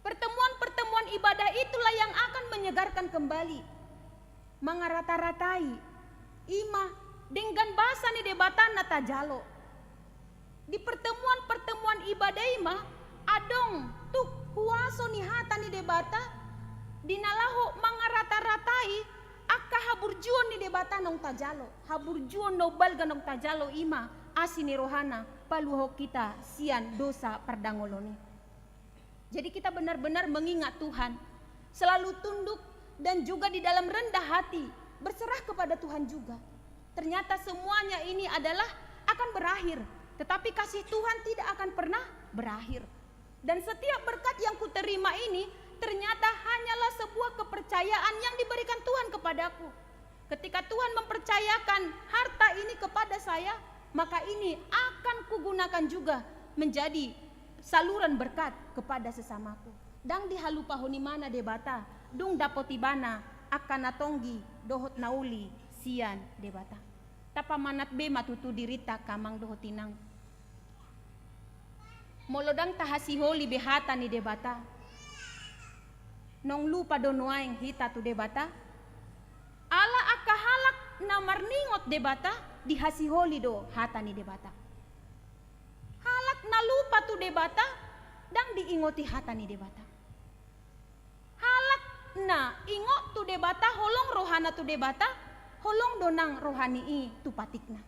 Pertemuan-pertemuan ibadah itulah yang akan menyegarkan kembali, mengarata-ratai, imah, dengan bahasa ni debatan nata jalo. Di pertemuan-pertemuan ibadah imah, adong tuk kuaso ni hata ni debata, dinalaho mangarata-ratai akka haburjuon ni debata nong tajalo, haburjuon nobal ganong tajalo ima asini rohana paluho kita sian dosa pardangoloni. Jadi kita benar-benar mengingat Tuhan, selalu tunduk dan juga di dalam rendah hati berserah kepada Tuhan juga. Ternyata semuanya ini adalah akan berakhir, tetapi kasih Tuhan tidak akan pernah berakhir. Dan setiap berkat yang kuterima ini ternyata hanyalah sebuah kepercayaan yang diberikan Tuhan kepadaku. Ketika Tuhan mempercayakan harta ini kepada saya, maka ini akan kugunakan juga menjadi saluran berkat kepada sesamaku. Dang dihalupahoni mana debata, dung dapotibana akan natonggi dohot nauli sian debata. Tapa manat be matutu dirita kamang dohotinang. Molodang tahasiholi behata ni debata. Nong lupa donoaing hita tu debata. Ala akahalak na marningot debata dihasiholi do hata ni debata. Halak na lupa tu debata dang diingoti hata ni debata. Halak na ingot tu debata holong rohana tu debata holong donang rohani i tu patikna.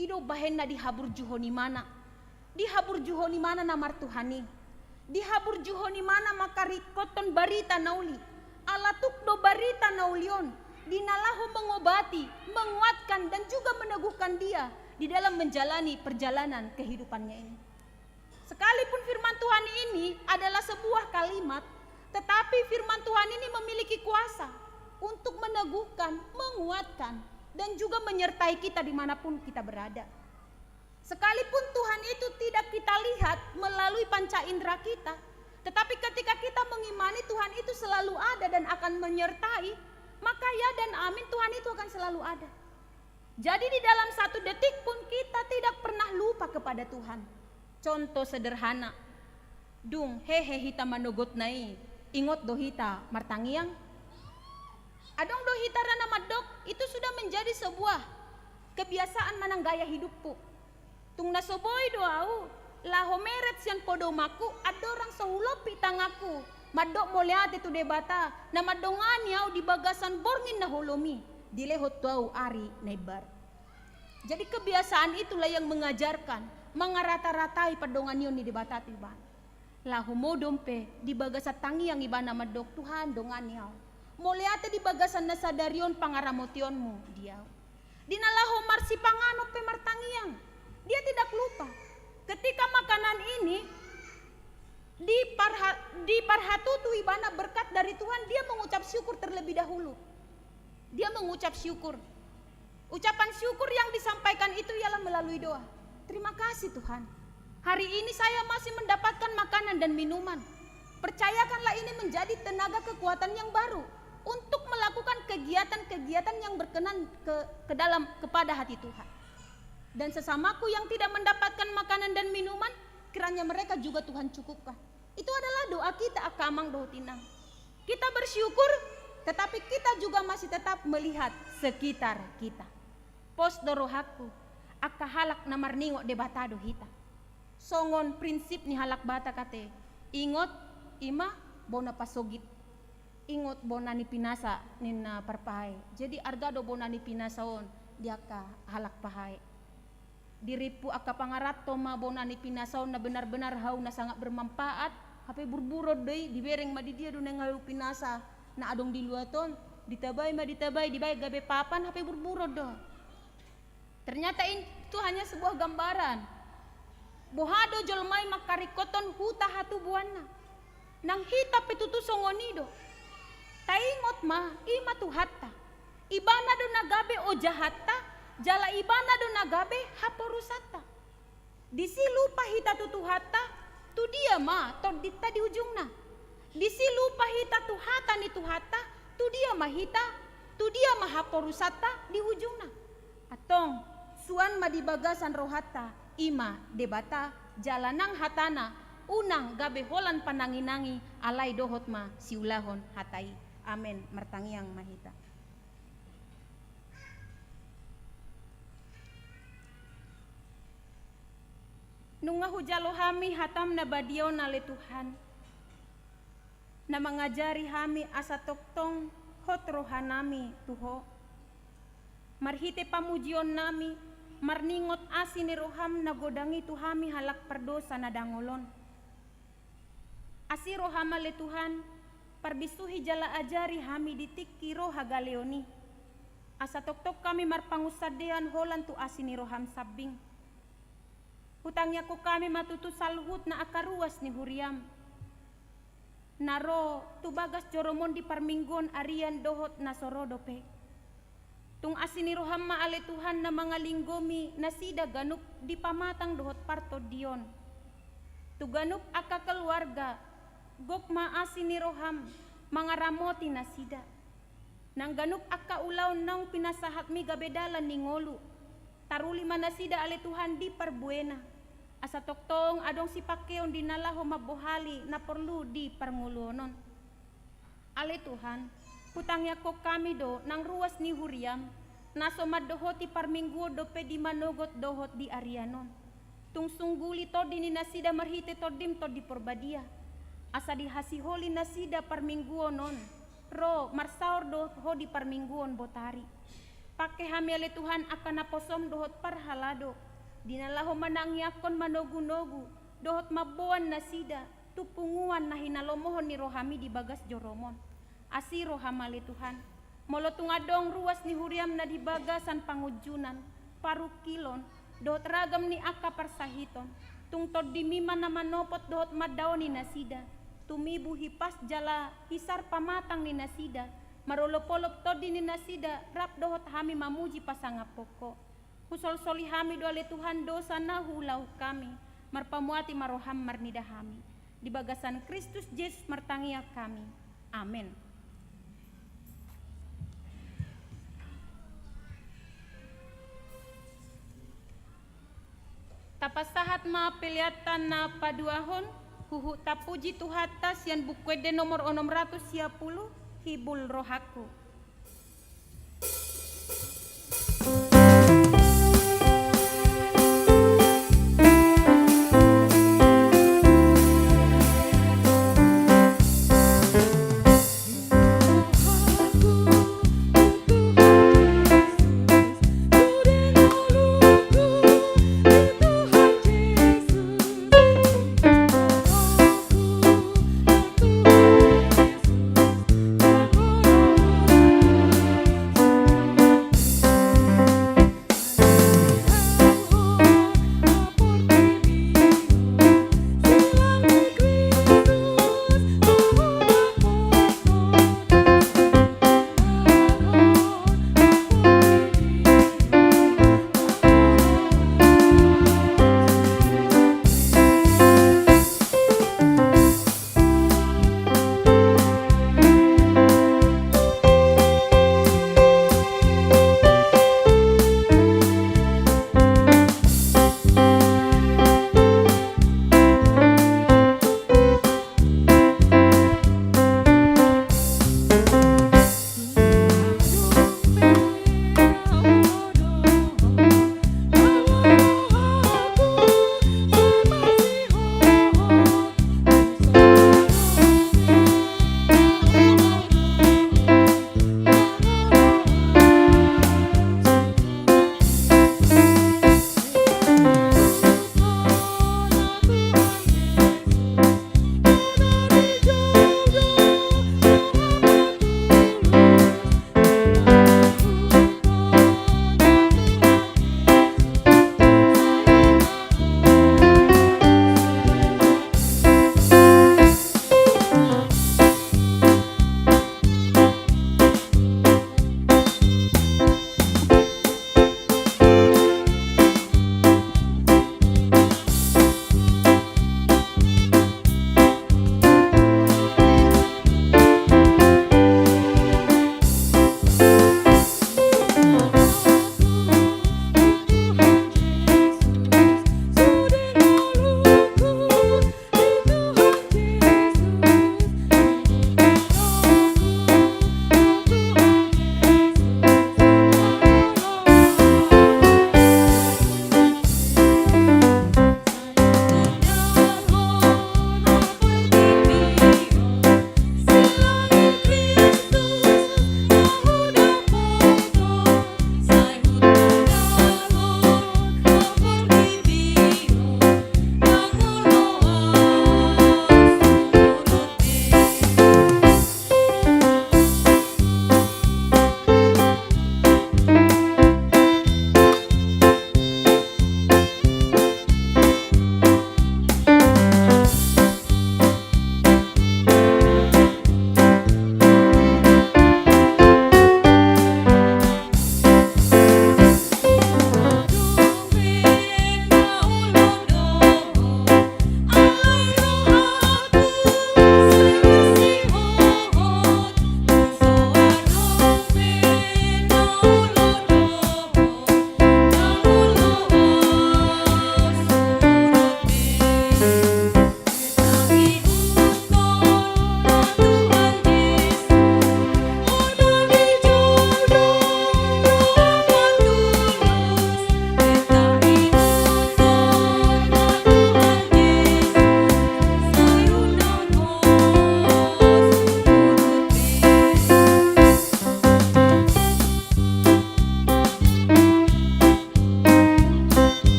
ido bahenna dihabur juhoni mana. Dihabur juhoni mana namar Tuhani. Dihabur juhoni mana makarikoton barita nauli. Alatuk do barita naulion. Dinalahu mengobati, menguatkan dan juga meneguhkan dia di dalam menjalani perjalanan kehidupannya ini. Sekalipun firman Tuhan ini adalah sebuah kalimat, tetapi firman Tuhan ini memiliki kuasa untuk meneguhkan, menguatkan, dan juga menyertai kita dimanapun kita berada. Sekalipun Tuhan itu tidak kita lihat melalui panca indera kita, tetapi ketika kita mengimani Tuhan itu selalu ada dan akan menyertai, maka ya dan amin, Tuhan itu akan selalu ada. Jadi di dalam satu detik pun kita tidak pernah lupa kepada Tuhan. Contoh sederhana, dung hehe hita manogot nai, ingot do hita martangiang. Adong do hita rana madok, itu sudah menjadi sebuah kebiasaan manang gaya hidupku. Tung nasoboy doau, laho meret sian podomaku, adorang sehulopi tangaku. Madok moliate tu debata, na madongan yau di bagasan borngin na holomi, dilehot tuau ari nebar. Jadi kebiasaan itulah yang mengajarkan, mengarata-ratai padongan yon di debata tiban. Lahu modompe di bagasan tangi yang ibana madok Tuhan dongan yau. Moliate di bagasan nasadarion pangaramotionmu diau. Dinalaho marsi pangano pe martangiang. Dia tidak lupa ketika makanan ini diparhatutu ibana berkat dari Tuhan, dia mengucap syukur terlebih dahulu. Dia mengucap syukur. Ucapan syukur yang disampaikan itu ialah melalui doa. Terima kasih Tuhan, hari ini saya masih mendapatkan makanan dan minuman. Percayakanlah ini menjadi tenaga kekuatan yang baru untuk melakukan kegiatan-kegiatan yang berkenan kepada hati Tuhan. Dan sesamaku yang tidak mendapatkan makanan dan minuman, kiranya mereka juga Tuhan cukupkan. Itu adalah doa kita akamang dohutinang. Kita bersyukur, tetapi kita juga masih tetap melihat sekitar kita. Pos dorohaku, akka halak namar ningok debata dohita. Songon prinsip ni halak bata kate, ingot ima bona pasogit. Ingot bona ni pinasa nina parpahay. Jadi arga do bona ni pinasaon, dia ka halak pahay. Diripu aka pangarat toma bona ni pinasaw na benar-benar hau na sangat bermanfaat, hape burburod deui dibereng ma di dia do nang halu pinasa na adong di luaton ditabay dibay gabe papan hape burburod do. Ternyata itu hanya sebuah gambaran. Bohado jolmai makarikoton huta hatu buana nang hita petutu songonido. Taingot ma ima tu hatta ibana do nagabe o jahatta jala ibana do nagabe haporusata. Disi lupa hita tutuhata, tu dia ma tordita di ujungna. Disi lupa hita tuhata ni tuhata, tu dia ma hita, tu dia ma haporusata di ujungna. Atong suan ma di bagasan rohata, ima debata jalanang hatana, unang gabe holan pananginangi alai dohot ma siulahon hatai. Amen martangiang mahita. Nunga hujalo hami hatam na badiyo na le Tuhan na mangajari hami asa toktong hot rohanami tuho marhite pamujion nami marningot asin ni roham na godangi tuhami halak perdosa na dangolon asi rohama le Tuhan parbisuhi jala ajari hami ditikki roha galeoni asa toktok kami marpangusadean holan tu asin ni roham sabing. Hutangnya ko kami matutu salhut na akaruas ni huriam. Naro tubagas joromon di parminggon arian dohot na sorodope. Tung asini roham maale Tuhan na mga linggomi na sida ganup di pamatang dohot parto dion. Tu ganup aka keluarga gok maasini roham mga ramoti na sida. Nang ganup aka ulaw nang pinasahat mi gabedalan ni ngolu. Taruli manasida ale Tuhan di parbuena. Asa toktong adong si pakeon dinalaho mabohali na perlu di parngulunon. Ale Tuhan, putangya ko kami do nang ruas ni huriam, naso madohoti parminggu do pe di manogot dohot di arianon. Tung sungguli to di ninasida marhite to dim to di porbadia. Asa di hasiholi nasida parmingguonon. Ro marsaor do ho di parmingguon botari. Pakai hami ale Tuhan akan naposom dohot parhalado. Dinalaho manangyakon manogu-nogu. Dohot maboan nasida. Tupunguan na hinalomohon ni rohami di bagas joromon. Asi rohamale Tuhan. Molo tungadong ruas ni huriam na di bagasan pangujunan. Parukilon. Dohot ragam ni aka parsahiton. Tungtod di mima na manopot dohot madaw ni nasida. Tumibu hipas jala hisar pamatang ni nasida. Marolopolop todi ni nasida. Rap dohot hami mamuji pasangapoko. Husol-soli hami doale Tuhan dosa na hulau kami. Marpamuati maroham marnida hami. Di bagasan Kristus Yesus martangia kami. Amin. Tapasahat mapiliatan na paduahon, huhu tapuji tuhatas yan bukwede nomor 610 hibul rohaku. Tuhan Yesus,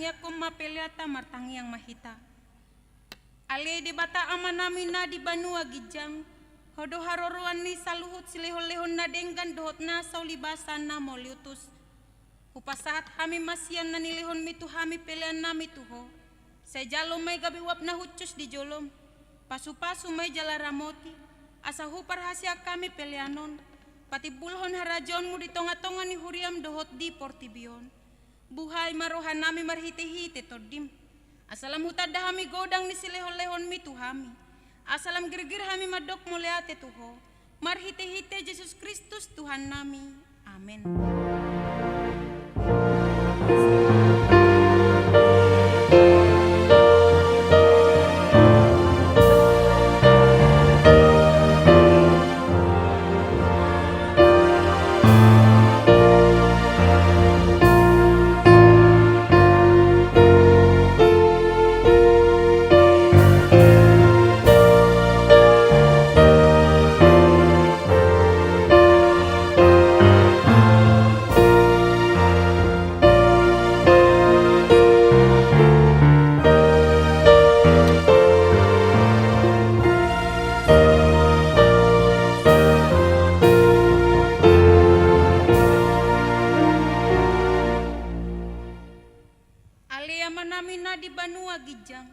hasia koma peleata martangi yang mahita. Ale de bata amanamina di banua gijang. Hodo haroroan ni saluhut silehon-lehon na denggan dohot na saulibasan na moliutus. Upasahat hami masian na nilehon mitu hami pelean na mituho. Sejalo may gabiwap na hucus di jolom. Pasu-pasu may jala ramoti. Asa hupar hasia kami peleanon. Pati bulhon harajonmu di tonga-tonga ni huriam dohot di portibion. Buhay marohan nami marhite-hite todim. Asalam hutada hami godang ni silehon-lehon mitu hami. Asalam gergir hami madok muleate tuho. Marhite-hite Yesus Kristus Tuhan nami. Amin. Manamina di banua gijang,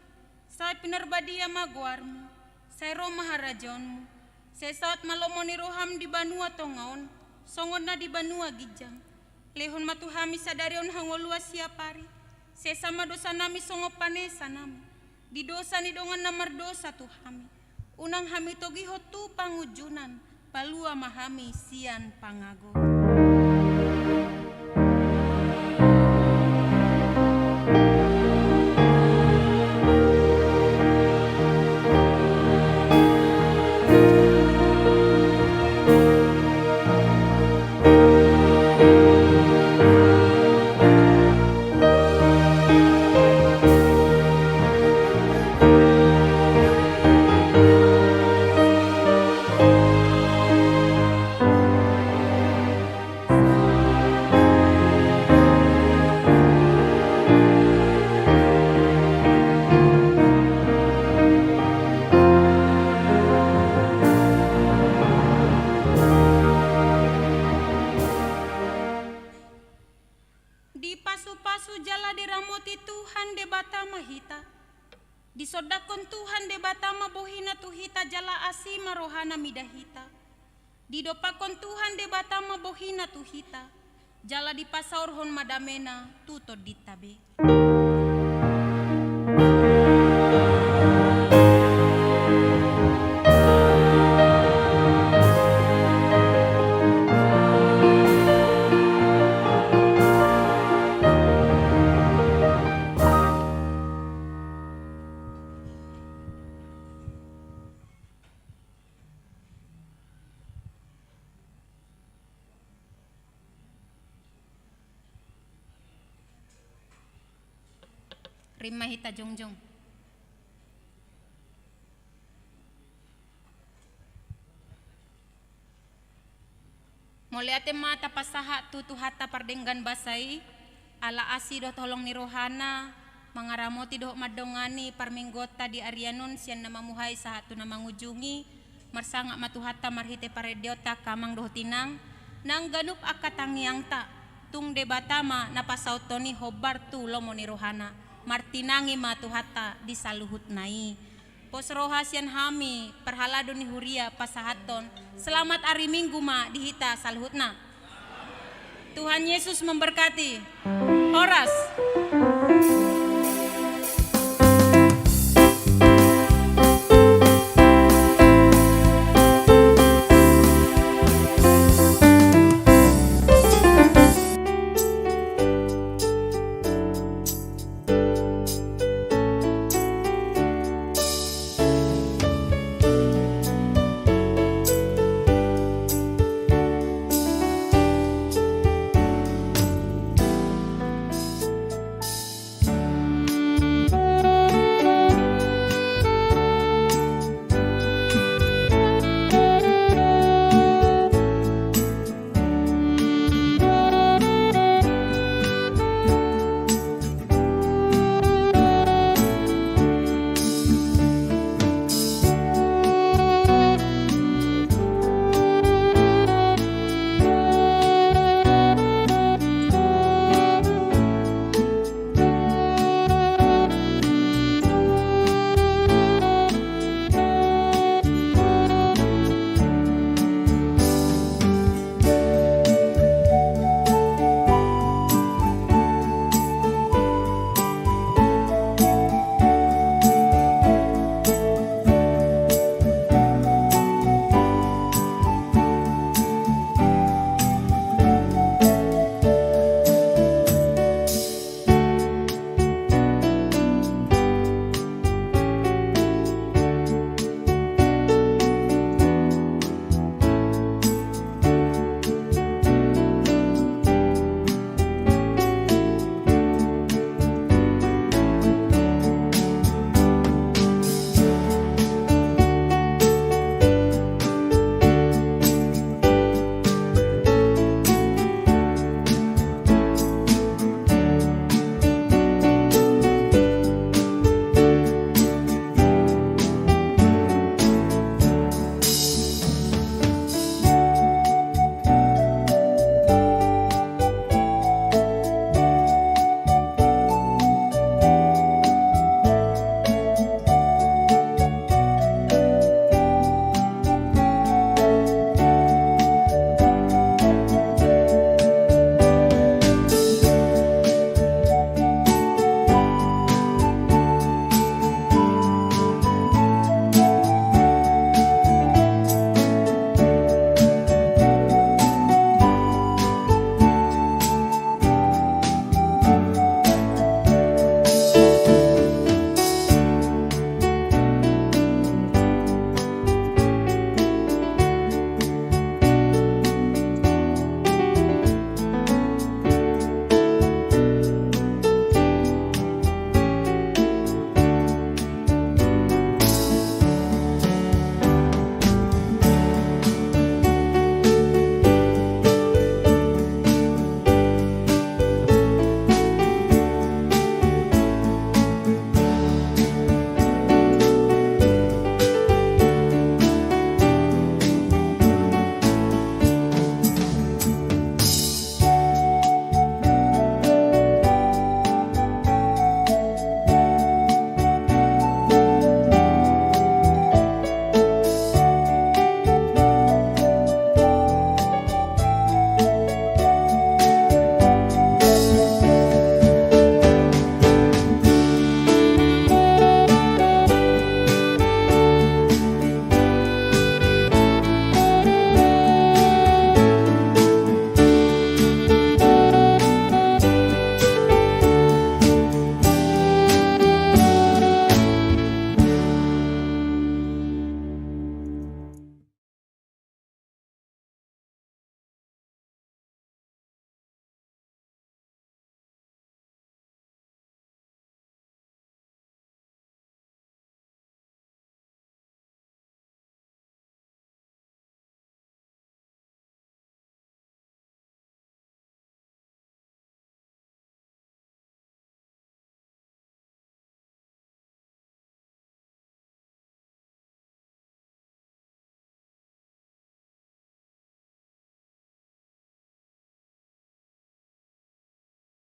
saya pinerbadia maguarmu, saya roma harajonmu, saya saat malomoni roham di banua tongaon, songona di banua gijang, lehon matuhami sadarion hangolua siapari, saya sama dosa nami songo panesa nami, di dosa ni dongan namar dosa tuhami, unang hami togi hotu pangujunan, palua mahami sian pangago. Disodakon Tuhan de batama bohina tuhita jala asima rohana midahita. Didopakon Tuhan de batama bohina tuhita. Jala di pasaur hon madamena tuto ditabe. Rima hita jongjong. Moleate mata pasaha tutu hata pardenggan basai ala asi doh tolong ni rohana mangaramoti doh madongani parminggota di arianon sian nama muhai sahatu nama ngujungi marsanga matuhata marhite paredeota kamang doh tinang nang ganup akatangiang ta tung debatama napasautoni hobar tu lomo ni rohana martinangi matuhata di saluhut nai. Pos rohasian hami perhalado ni huria pasahaton. Selamat hari Minggu ma dihita saluhutna. Tuhan Yesus memberkati. Horas.